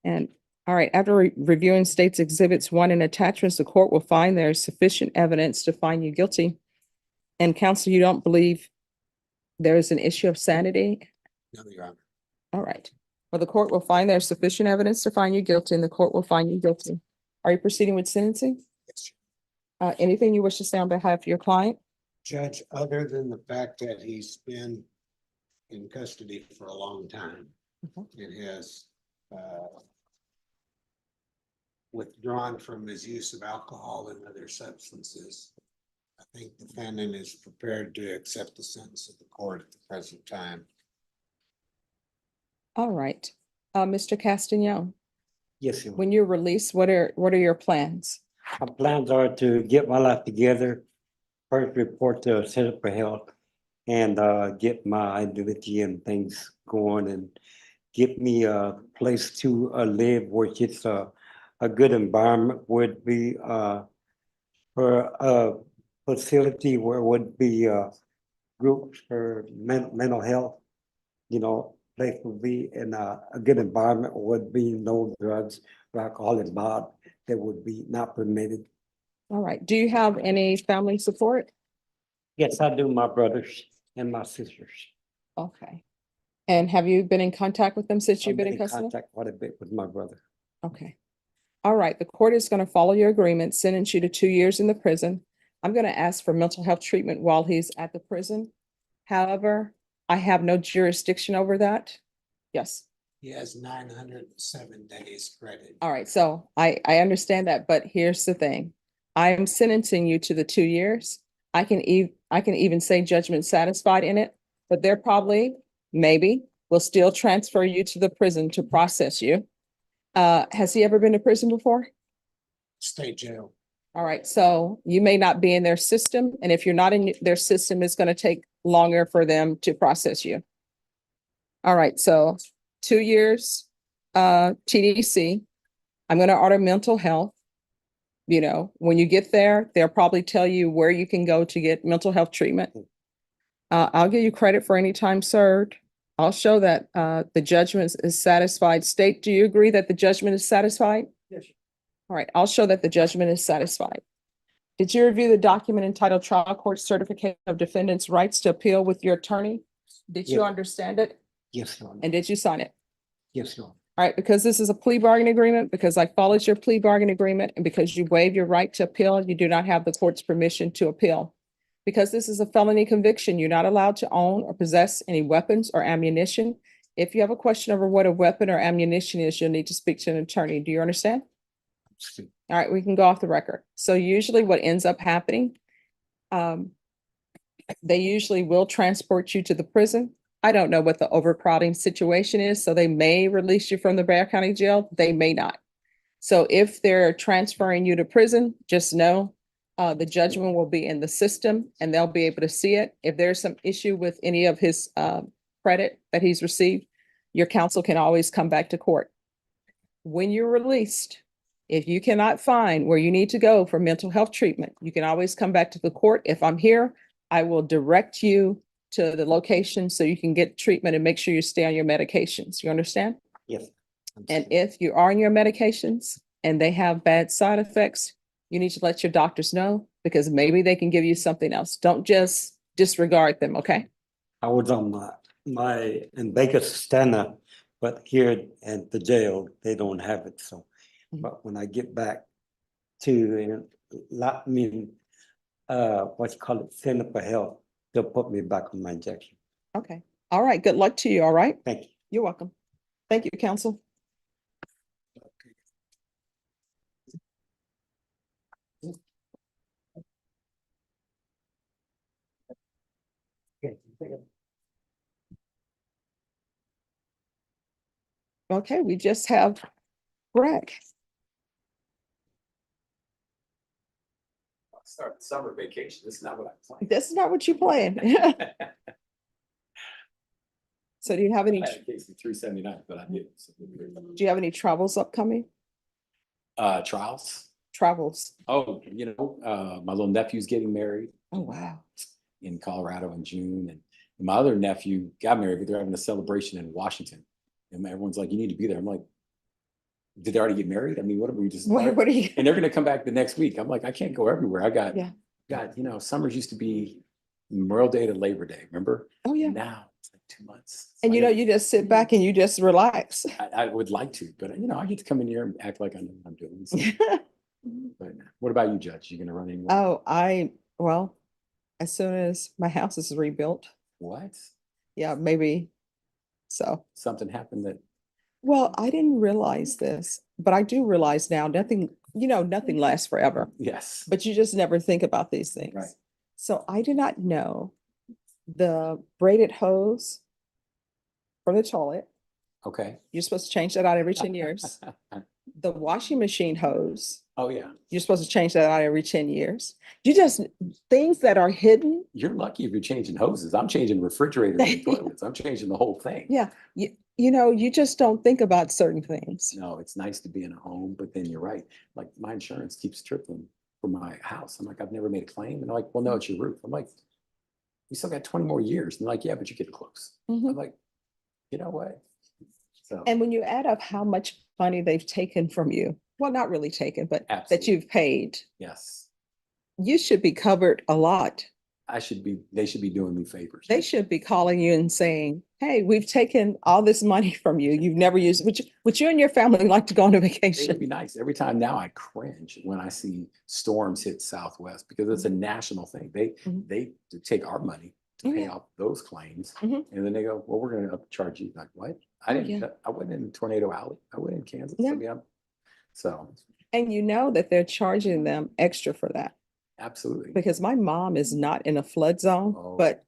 And, all right, after reviewing states exhibits 1 and attachments, the court will find there is sufficient evidence to find you guilty. And counsel, you don't believe there is an issue of sanity? No, Your Honor. All right. Well, the court will find there's sufficient evidence to find you guilty, and the court will find you guilty. Are you proceeding with sentencing? Yes, Anything you wish to say on behalf of your client? Judge, other than the fact that he's been in custody for a long time, and has withdrawn from his use of alcohol and other substances, I think the defendant is prepared to accept the sentence of the court at the present time. All right. Mr. Castagnon, Yes, Your Honor. when you're released, what are your plans? My plans are to get my life together, first report to Center for Health, and get my identity and things going, and get me a place to live, which is a good environment, would be for a facility where would be groups for mental health, you know, place would be in a good environment, would be no drugs or alcohol involved that would be not permitted. All right. Do you have any family support? Yes, I do, my brothers and my sisters. Okay. And have you been in contact with them since I've you've been in custody? contact quite a bit with my brother. Okay. All right. The court is going to follow your agreement, sentence you to 2 years in the prison. I'm going to ask for mental health treatment while he's at the prison. However, I have no jurisdiction over that. Yes. He has 907 days credit. All right. So I understand that, but here's the thing. I am sentencing you to the 2 years. I can even say judgment satisfied in it, but they're probably, maybe, will still transfer you to the prison to process you. Has he ever been to prison before? State jail. All right, so you may not be in their system, and if you're not in their system, it's going to take longer for them to process you. All right, so 2 years, TDC. I'm going to order mental health. You know, when you get there, they'll probably tell you where you can go to get mental health treatment. I'll give you credit for any time served. I'll show that the judgment is satisfied. State, do you agree that the judgment is satisfied? Yes. All right, I'll show that the judgment is satisfied. Did you review the document entitled Trial Court Certification of Defendant's Rights to Appeal with your attorney? Did you Yes. understand it? Yes, Your Honor. And did you sign it? Yes, Your Honor. All right, because this is a plea bargain agreement, because I followed your plea bargain agreement, and because you waived your right to appeal, you do not have the court's permission to appeal. Because this is a felony conviction, you're not allowed to own or possess any weapons or ammunition. If you have a question over what a weapon or ammunition is, you'll need to speak to an attorney. Do you understand? All right, we can go off the record. So usually what ends up happening, they usually will transport you to the prison. I don't know what the overcrowding situation is, so they may release you from the Bexar County Jail. They may not. So if they're transferring you to prison, just know the judgment will be in the system and they'll be able to see it. If there's some issue with any of his credit that he's received, your counsel can always come back to court. When you're released, if you cannot find where you need to go for mental health treatment, you can always come back to the court. If I'm here, I will direct you to the location so you can get treatment and make sure you stay on your medications. You understand? Yes. And if you are on your medications and they have bad side effects, you need to let your doctors know, because maybe they can give you something else. Don't just disregard them, okay? I was on my in Vegas stand-up, but here at the jail, they don't have it, so. Mhm. But when I get back to, what you call it, Center for Health, they'll put me back on my injection. Okay. All right. Good luck to you. All right. Thank you. You're welcome. Thank you, counsel. Okay, we just have Greg. Start summer vacation. This is not what I planned. This is not what you planned. So do you have any, I had a case of 379, but I did. do you have any travels upcoming? Trials. Travels? Oh, my little nephew's getting married Oh, wow. in Colorado in June, and my other nephew got married, but they're having a celebration in Washington. And everyone's like, you need to be there. I'm like, did they already get married? I mean, what are we just? What are you? And they're gonna come back the next week. I'm like, I can't go everywhere. I got, Yeah. summers used to be Memorial Day to Labor Day, remember? Oh, yeah. Now it's like 2 months. And So you know, you just sit back and you just relax. I would like to, but I get to come in here and act like I know what I'm doing. So. But what about you, Judge? You gonna run anymore? Oh, well, as soon as my house is rebuilt, What? yeah, maybe. So, Something happened that, well, I didn't realize this, but I do realize now, nothing lasts forever, yes. but you just never think about these things. Right. So I did not know the braided hose for the toilet, Okay. you're supposed to change that out every 10 years. The washing machine hose, Oh, yeah. you're supposed to change that out every 10 years. Things that are hidden. You're lucky if you're changing hoses. I'm changing refrigerators and toilets. I'm changing the whole thing. Yeah, you just don't think about certain things. No, it's nice to be in a home, but then you're right. Like my insurance keeps tripling for my house. I'm like, I've never made a claim. And they're like, well, no, it's your roof. I'm like, we still got 20 more years. And they're like, yeah, but you get close. Mhm. I'm like, you know what? So And when you add up how much money they've taken from you, well, not really taken, but that Absolutely. you've paid, yes, you should be covered a lot. they should be doing me favors. They should be calling you and saying, hey, we've taken all this money from you. You've never used, which you and your family like to go on a It would vacation. be nice. Every time now I cringe when I see storms hit Southwest because it's a national thing. Mhm. They take our money to Oh, pay yeah. off those claims. Mhm. And then they go, well, we're going to upcharge you. Like, what? yeah. I wasn't in Tornado Alley. I wasn't in Kansas. Yeah. I mean, so And you know that they're charging them extra for that absolutely. because my mom is not in a flood zone, Oh. but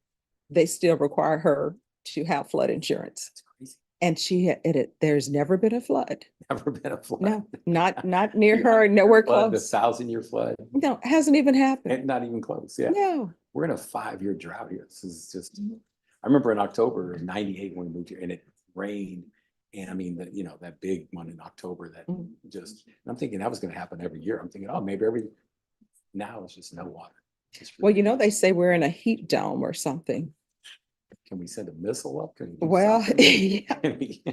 they still require her to have flood insurance. That's crazy. And there's never been a flood. Never been a flood. No, not near The her, nowhere flood, the close. 1,000-year flood. No, it hasn't even happened. And not even close. Yeah. No. We're in a 5-year drought here. This is just, Mhm. I remember in October of '98 when we moved here and it rained. And I mean, that big one in October that Mhm. just, and I'm thinking that was going to happen every year. I'm thinking, oh, maybe now it's just no water. It's Well, ridiculous. they say we're in a heat dome or something. Can we send a missile up? Can we do Well, something? yeah. Can we-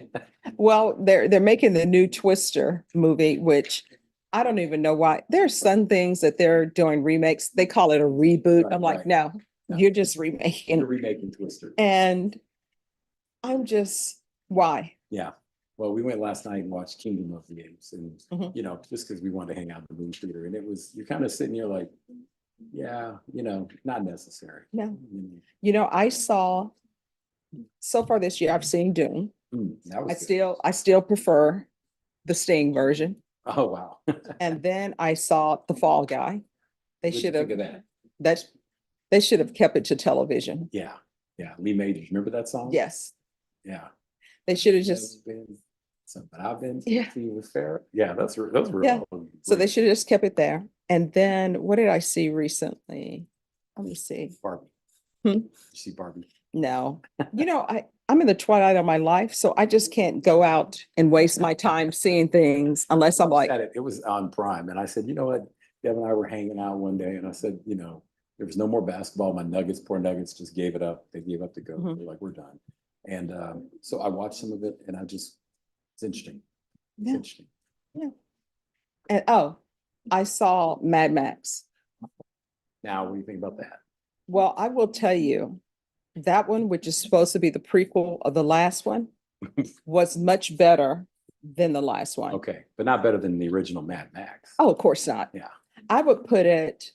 Well, they're making the new Twister movie, which I don't even know why. There's some things that they're doing remakes. They call it a reboot. Right, I'm like, right. no, No. you're just You're remaking. remaking Twister. And I'm just, why? Yeah. Well, we went last night and watched Kingdom of the Apes and, Mhm. just because we wanted to hang out in the movie theater and you're kind of sitting here like, yeah, not necessary. No. You know. I saw, so far this year, I've seen Dune. That was I good. still prefer the Sting version. Oh, wow. And then I saw The Fall Guy. They What'd you should have, think of that? they should have kept it to television. Yeah. Yeah. Lee Majors. Remember that song? Yes, Yeah. they should have just, Something I've been Yeah. to with Farrah. Yeah, those were Yeah. all so they great. should have just kept it there. And then what did I see recently? Let me see. Barbie. Hmm? You see Barbie? No, I'm in the twilight of my life, so I just can't go out and waste my time seeing things unless I'm like, Said it was on Prime, and I said, you know what? Deb and I were hanging out one day, and I said, there was no more basketball. My poor Nuggets, just gave it up. They gave up to go. Mhm. They're like, we're done. And so I watched some of it, and it's interesting. It's Yeah. interesting. and I saw Mad Max. Now, what do you think about that? Well, I will tell you, that one, which is supposed to be the prequel of the last one, was much better than the last one. Okay, but not better than the original Mad Max. Oh, of course not. Yeah. I would put it,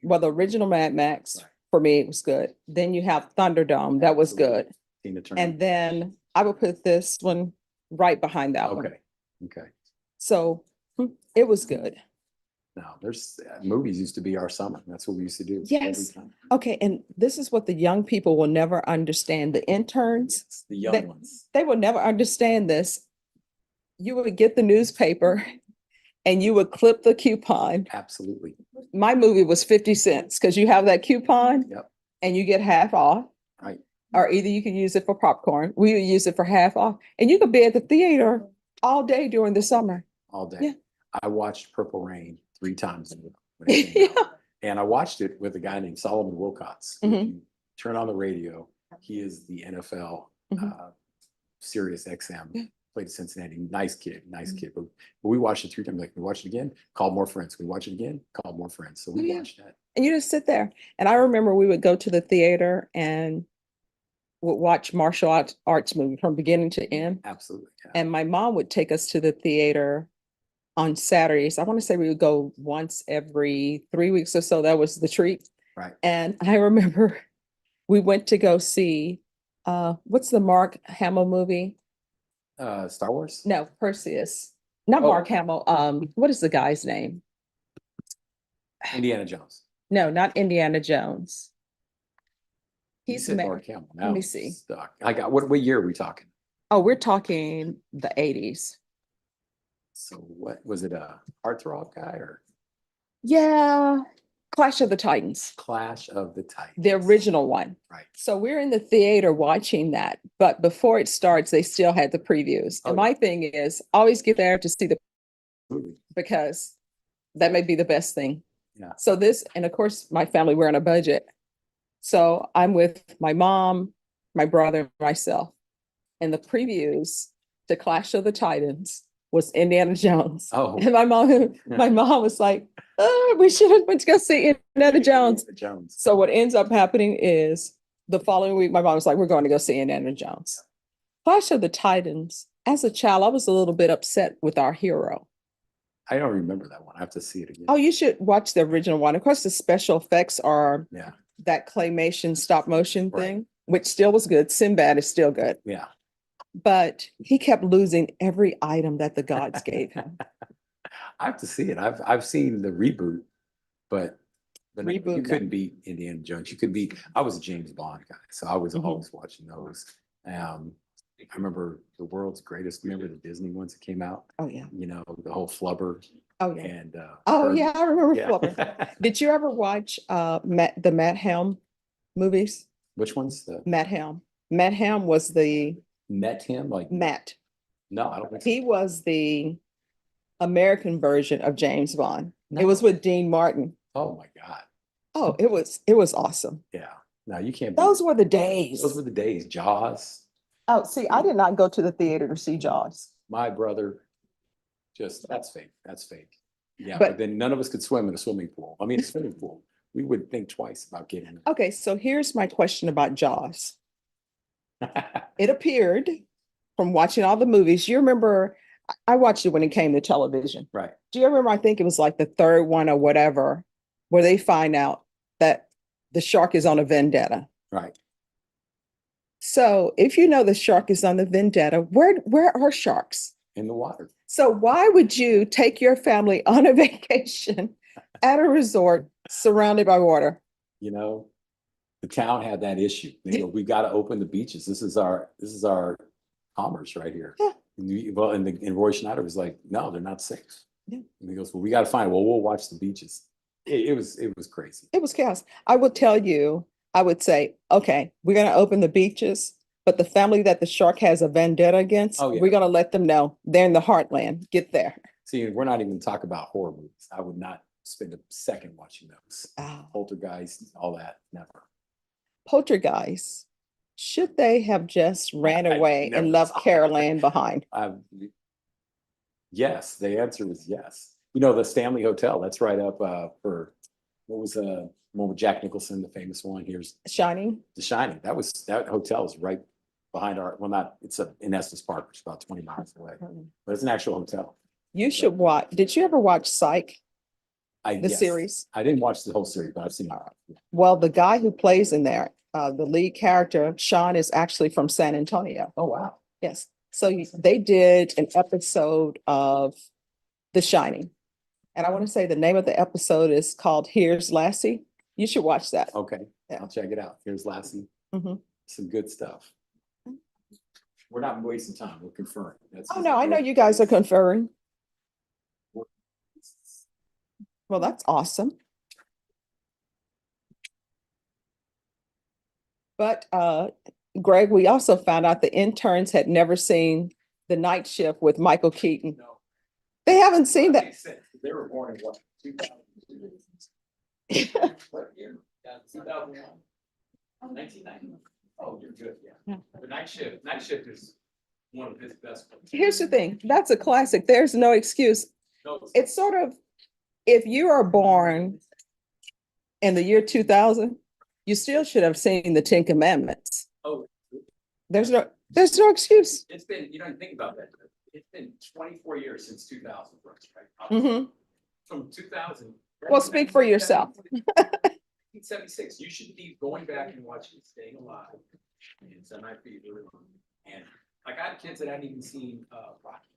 well, the original Mad Max, Right. for me, it was good. Then you have Thunderdome, that was good. Tina Turner. And then I would put this one right behind that one. Okay, okay. So it was good. No, there's, movies used to be our summer. That's what we used to do. every Yes. time. Okay, and this is what the young people will never understand. The interns, Yes, the young That- ones. they will never understand this. You would get the newspaper and you would clip the coupon. Absolutely. My movie was 50 cents because you have that coupon Yep, and you get half off. right. Or either you can use it for popcorn. We would use it for half off. And you could be at the theater all day during the summer. All day. Yeah. I watched Purple Rain 3 times when it came out. Yeah. And I watched it with a guy named Solomon Wilcots. Who, if Mhm. you turn on the radio, he is the NFL Mhm. Sirius XM. Yeah. Played at Cincinnati. Nice kid, nice kid. But we watched it 3 times. Like, we watch it again, call more friends. We watch it again, call more friends. So we Oh, yeah. watched that. And you just sit there. And I remember we would go to the theater and would watch martial arts movie from beginning to end. Absolutely. Yeah. And my mom would take us to the theater on Saturdays. I want to say we would go once every 3 weeks or so. That was the treat. Right. And I remember we went to go see, what's the Mark Hamill movie? Star Wars? No, Perseus. Not Oh. Mark Hamill. What is the guy's name? Indiana Jones. No, not Indiana Jones. You He's said married. Mark Hamill. Let Now me I'm see. stuck. I got, what year are we talking? Oh, we're talking the 80s. So what, was it a heartthrob guy or Yeah, Clash of the Titans, Clash of the Titans? the original one. Right. So we're in the theater watching that, but before it starts, they still had the previews. Oh, And yeah. my thing is always get there to see the, Absolutely. because that may be the best thing. Yeah. So this, and of course, my family, we're on a budget. So I'm with my mom, my brother, myself. And the previews to Clash of the Titans was Indiana Jones. Oh. And my mom was like, oh, we should have went to go see Indiana Jones. Jones. So what ends up happening is the following week, my mom was like, we're going to go see Indiana Jones. Clash of the Titans, as a child, I was a little bit upset with our hero. I don't remember that one. I have to see it again. Oh, you should watch the original one. Of course, the special effects are Yeah. that claymation stop motion Right. thing, which still was good. Sinbad is still good. Yeah. But he kept losing every item that the gods gave him. I have to see it. I've seen the reboot, but you Reboot, no. couldn't beat Indiana Jones. You could be, I was a James Bond guy, so I was Mhm. always watching those. I remember The World's Greatest. Remember the Disney ones that came out? Oh, yeah. You know, the whole Flubber Oh, yeah. and Oh, Herbie. yeah, I remember Yeah. Flubber. Did you ever watch the Matt Helm movies? Which ones? The Matt Helm. Matt Helm was the Met him? Like Matt. no, I don't think so. He was the American version of James Bond. It No. was with Dean Martin. Oh my God. Oh, it was awesome. Yeah. No, you can't. Those were the days. Those were the days. Jaws. Oh, see, I did not go to the theater to see Jaws. My brother, just, that's fake. That's fake. Yeah, But- but then none of us could swim in a swimming pool. I mean, a swimming pool. We would think twice about getting in. Okay, so here's my question about Jaws. It appeared from watching all the movies. You remember, I watched it when it came to television. Right. Do you remember? I think it was like the third one or whatever, where they find out that the shark is on a vendetta. Right. So if you know the shark is on the vendetta, where are sharks? In the water. So why would you take your family on a vacation at a resort surrounded by water? You know, the town had that issue. They go, we got to open the beaches. This is our commerce right here. Yeah. And Roy Schneider was like, no, they're not safe. Yeah. And he goes, well, we got to find, well, we'll watch the beaches. It was crazy. It was chaos. I would tell you, I would say, okay, we're going to open the beaches, but the family that the shark has a vendetta against, Oh, yeah. we're going to let them know they're in the heartland. Get there. See, we're not even talking about horror movies. I would not spend a second watching those. Oh. Poltergeist, all that, never. Poltergeist, should they have just ran I away never and left saw Carol it. Ann behind? Yes, the answer was yes. You know, the Stanley Hotel, that's right up for, what was one with Jack Nicholson, the famous one. Here's Shining? The Shining. That hotel is right behind it's in Estes Park, which is about 20 miles away, but it's an actual hotel. You should watch. Did you ever watch Psych, the Yes. series? I didn't watch the whole series, but I've seen it. Well, the guy who plays in there, the lead character, Sean, is actually from San Antonio. Oh, wow. Yes. So they did an episode of The Shining. And I want to say the name of the episode is called Here's Lassie. You should watch that. Okay, Yeah. I'll check it out. Here's Lassie. Mhm. Some good stuff. We're not wasting time. We're conferring. That's Oh, no, I know you guys are conferring. Well, that's awesome. But Greg, we also found out the interns had never seen The Night Shift with Michael Keaton. No. They haven't seen that. Makes sense. They were born in what? 2002? What year? 2001? 1990? Oh, you're good, yeah. The night shift is one of his best. Here's the thing, that's a classic. There's no excuse. No, It's sort of, if you are born in the year 2000, you still should have seen the Ten Commandments. Oh, There's no excuse. it's been, you don't think about that. It's been 24 years since 2000, right? Mhm. From 2000. Well, speak for yourself. 1976, you should be going back and watching Staying Alive and Semi Fever. And like I have kids that haven't even seen Rocky.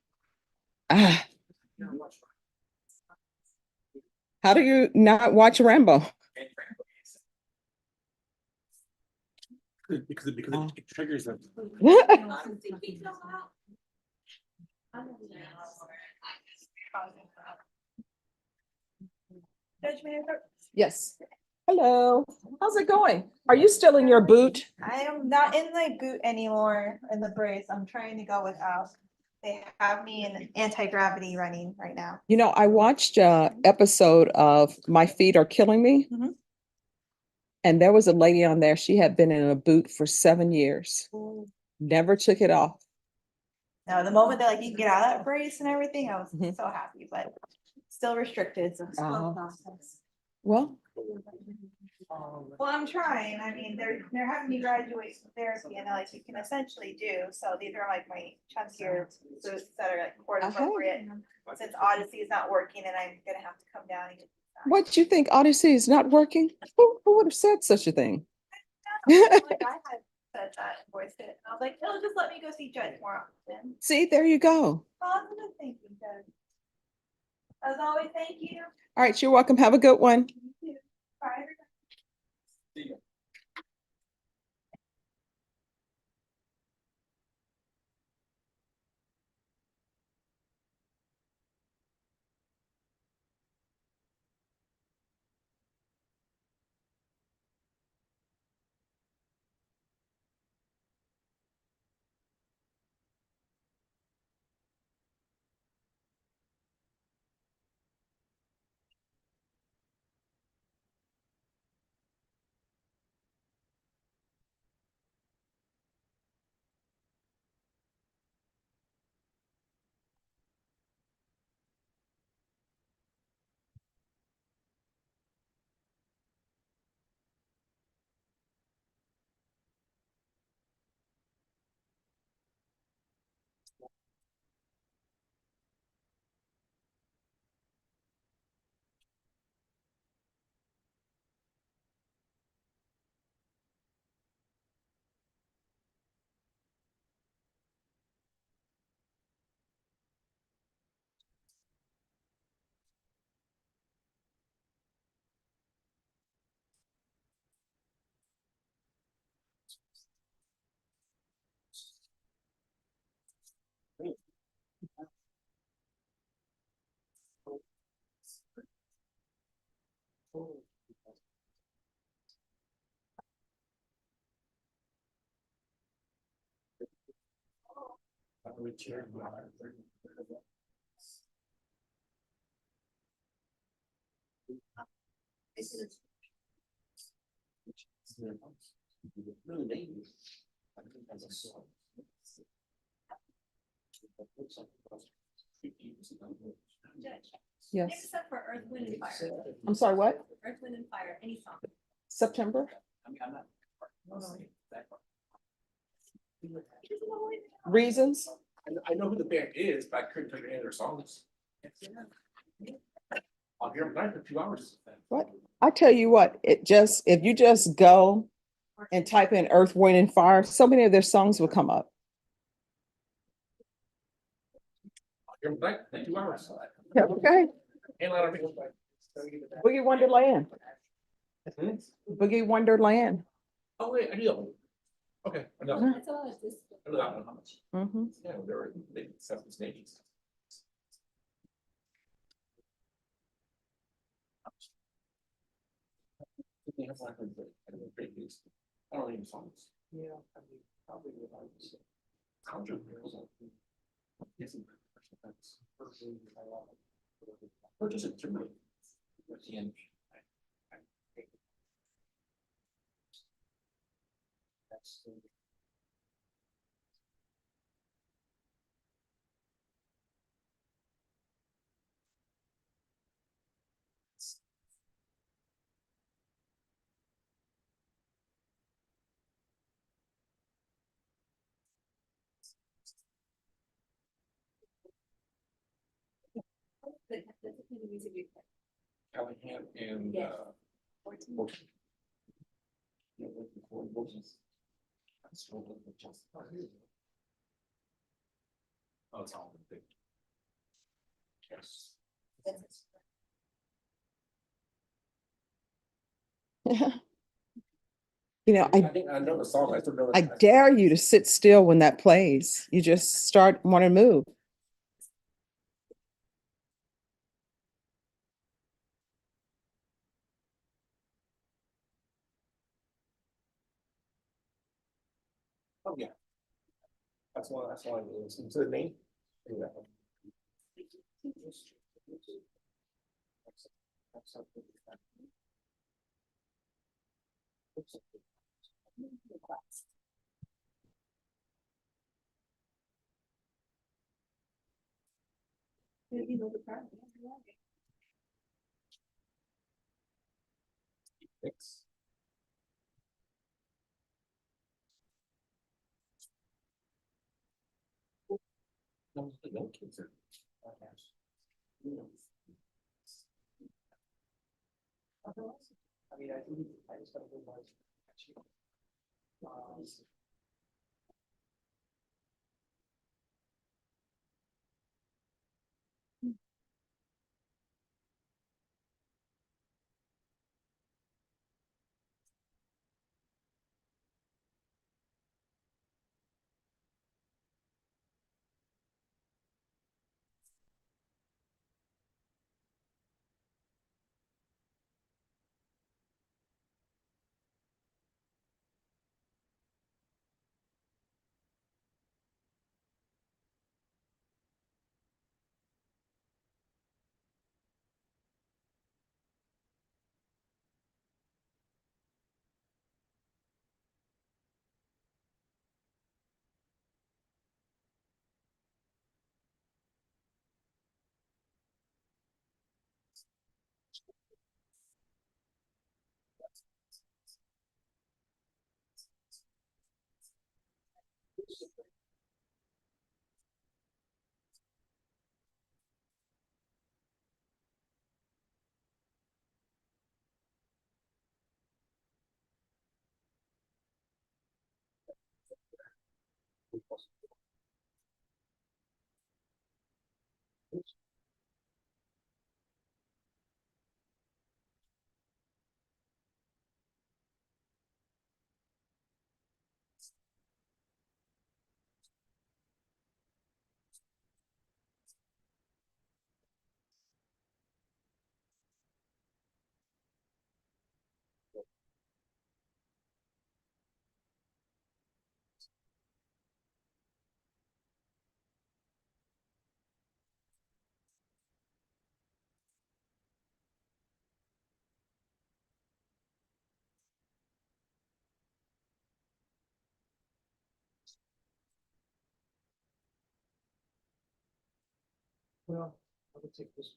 Ah, You know, watch Rocky. how do you not watch Rambo? And Rambo. Because it triggers them. Judge Mayer, Yes. Hello, how's it going? Are you still in your boot? I am not in the boot anymore in the brace. I'm trying to go without. They have me in anti-gravity running right now. You know, I watched a episode of My Feet Are Killing Me. Mhm. And there was a lady on there, she had been in a boot for 7 years, never took it off. Now, the moment that like you can get out of that brace and everything, I was Mhm. so happy, but still restricted, so it's still a Oh. process. Well, Well, I'm trying. I mean, they're having me graduate from therapy and they're like, you can essentially do, so these are like my chunkier boots that are like court appropriate. Since Odyssey is not working and I'm gonna have to come down and get. what you think, Odyssey is not working? Who would have said such a thing? Like I had said that and voiced it. I was like, it'll just let me go see Judge more often. See, there you go. Positive thinking, Judge. As always, thank you. All right, you're welcome. Have a good one. You too. Bye. See ya. Judge. Yes. Except for Earth, Wind and Fire. I'm sorry, what? Earth, Wind and Fire, any song. September? I mean, I'm not. That part. Reasons? I know who the band is, but I couldn't tell you any of their songs. I'll hear them tonight for 2 hours. What? I tell you what, if you just go and type in Earth, Wind and Fire, so many of their songs will come up. 2 hours. Okay. Boogie Wonderland. Boogie Wonderland. Oh, wait, I do that one. Okay, I know. Mhm. That's all it's just. I know that one, how much? Mhm. Yeah, there were maybe 7 stages. I don't even songs. Yeah, I mean, probably without. Or just a different. That's the music we play. Callahan and, Yes. 14. Yeah, with the 4 voices. That's so good, but just- Oh, it's all big. Yes. You know, I think I know the song, I still know. I dare you to sit still when that plays. You just start want to move. Oh, yeah. That's why I listen to the name. Yeah. You know the part. Thanks. No, the young kids are. I mean, I just gotta go by. Well, I would take this.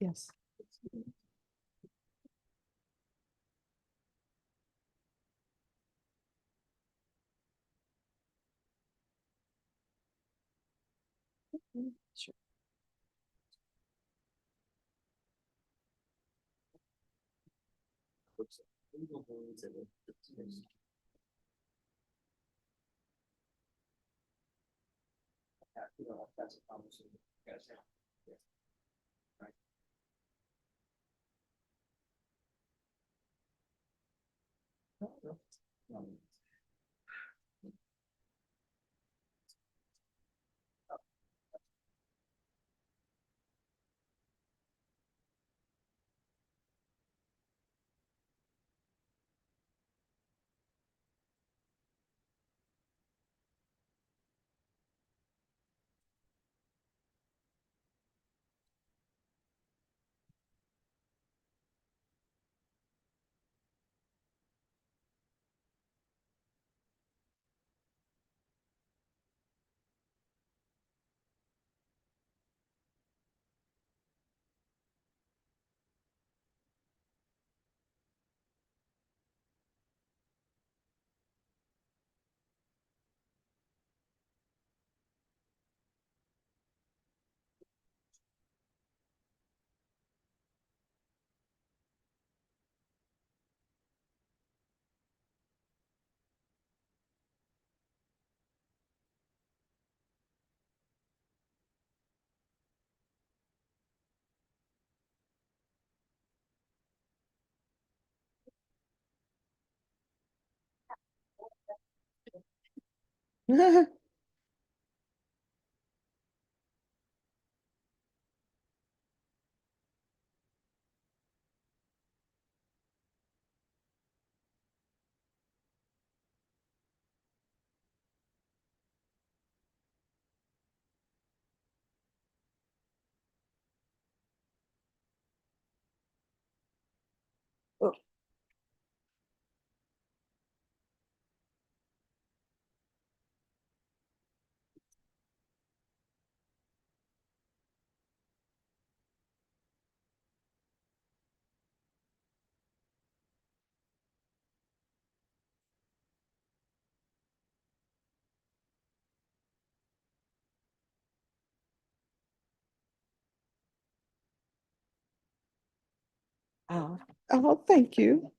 Yes. Sure. That's a conversation. you guys have. Yeah. Right. Oh, thank you.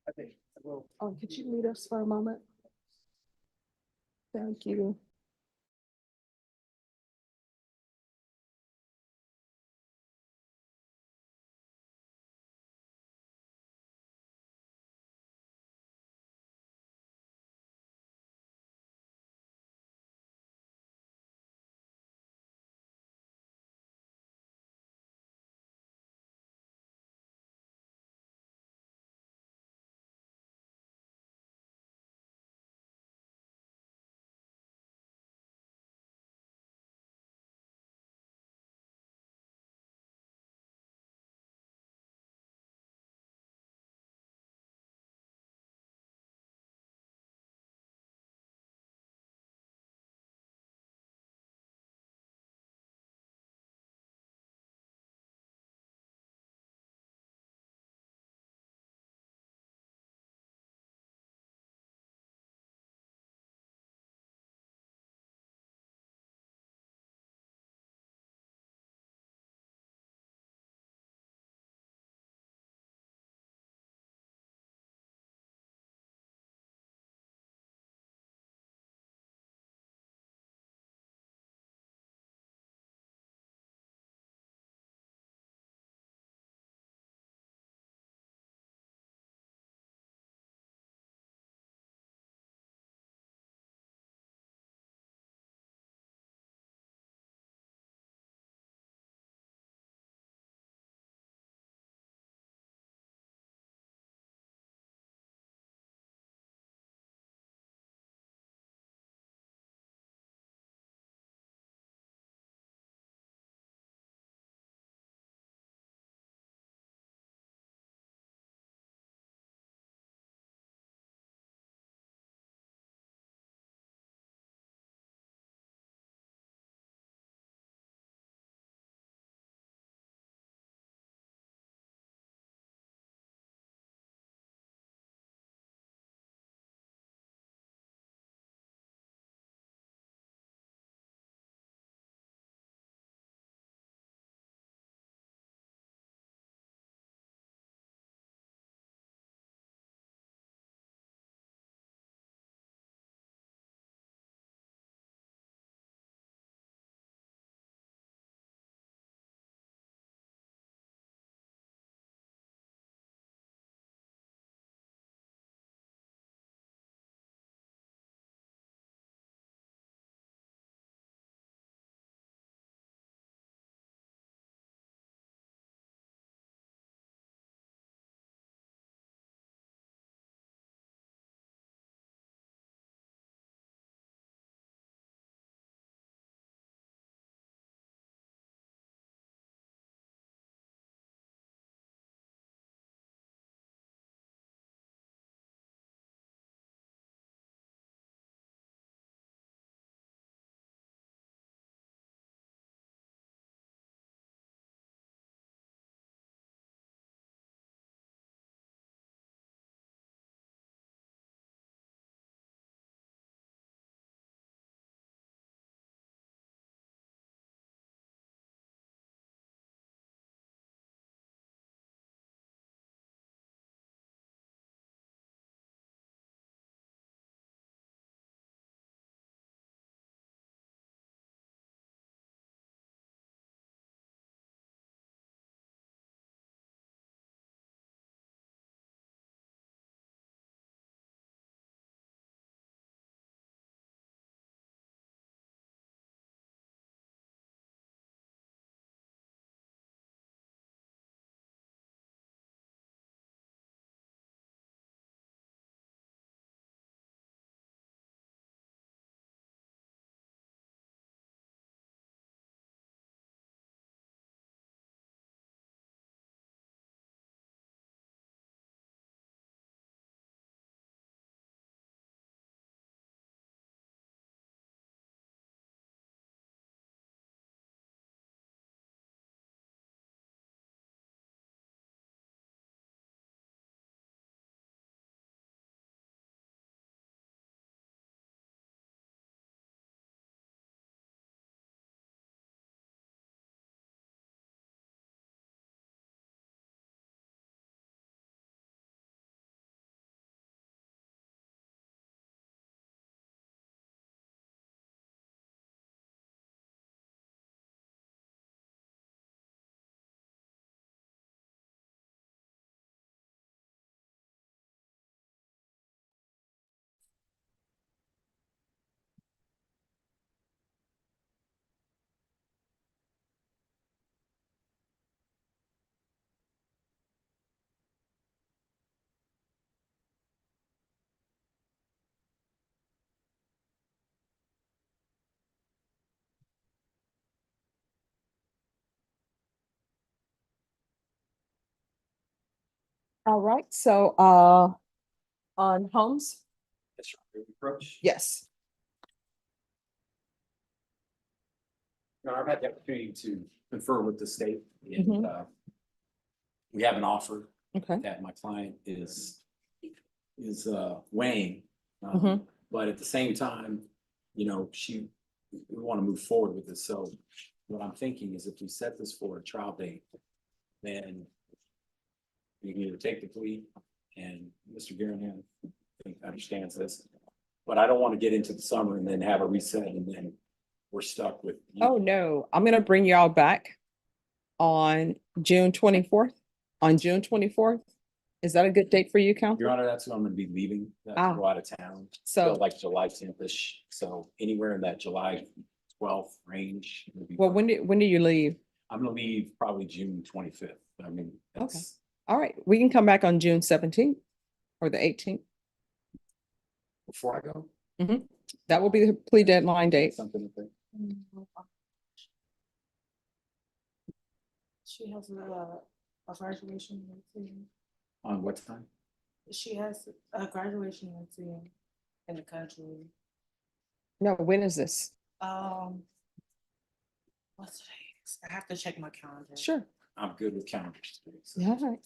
I think, well, Oh, could you meet us for a moment? Thank you. All right, so, on Holmes, That's your approach. yes. Your Honor, I've had the opportunity to confer with the state and, Mhm. we have an offer Okay. that my client is weighing. Mhm. But at the same time, you know, we want to move forward with this. So what I'm thinking is if we set this for a trial date, then you can either take the plea, and Mr. Garinahan, I think understands this. But I don't want to get into the summer and then have a reset and then we're stuck with. Oh, no, I'm gonna bring y'all back on June 24th. On June 24th. Is that a good date for you, Your counsel? Honor, that's when I'm gonna be leaving, Ah. go out of town. So, Like July 10th-ish, so anywhere in that July 12th range. would be well, perfect. when do you leave? I'm gonna leave probably June 25th. I mean, that's All right, we can come back on June 17th or the 18th. before I go. That will be the plea deadline date. Something to think. She has a graduation routine. On what time? She has a graduation routine in the country. No, when is this? What's today? I have to check my calendar. Sure. I'm good with calendars. so. Yeah, all right.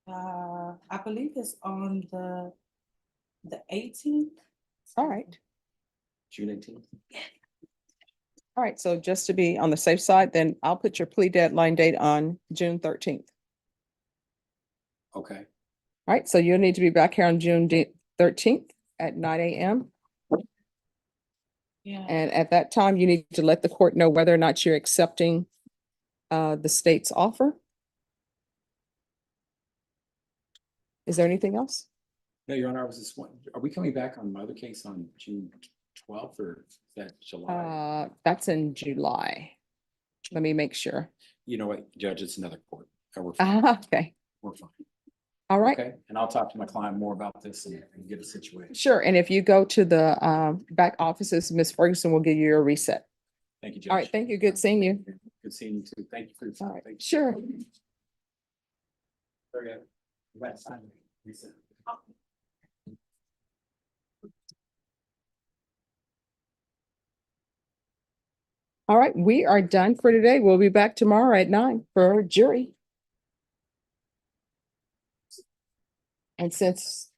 I believe it's on the 18th. All right. June 18th. All right, so just to be on the safe side, then I'll put your plea deadline date on June 13th. Okay, All right, so you'll need to be back here on June 13th at 9 a.m. Yeah. And at that time, you need to let the court know whether or not you're accepting the state's offer. Is there anything else? no, Your Honor, I was just wondering, are we coming back on my other case on June 12th or is that July? That's in July. Let me make sure. You know what, Judge, it's another court. We're fine. Okay, We're fine. all right. Okay, and I'll talk to my client more about this and get a situation. Sure, and if you go to the back offices, Ms. Ferguson will give you a reset. Thank you, Judge. All right, thank you. Good seeing you. Good seeing you too. Thank you for your All time. right, Thank you. sure. Very good. Last time. Reset. All right, we are done for today. We'll be back tomorrow at 9 for jury. And since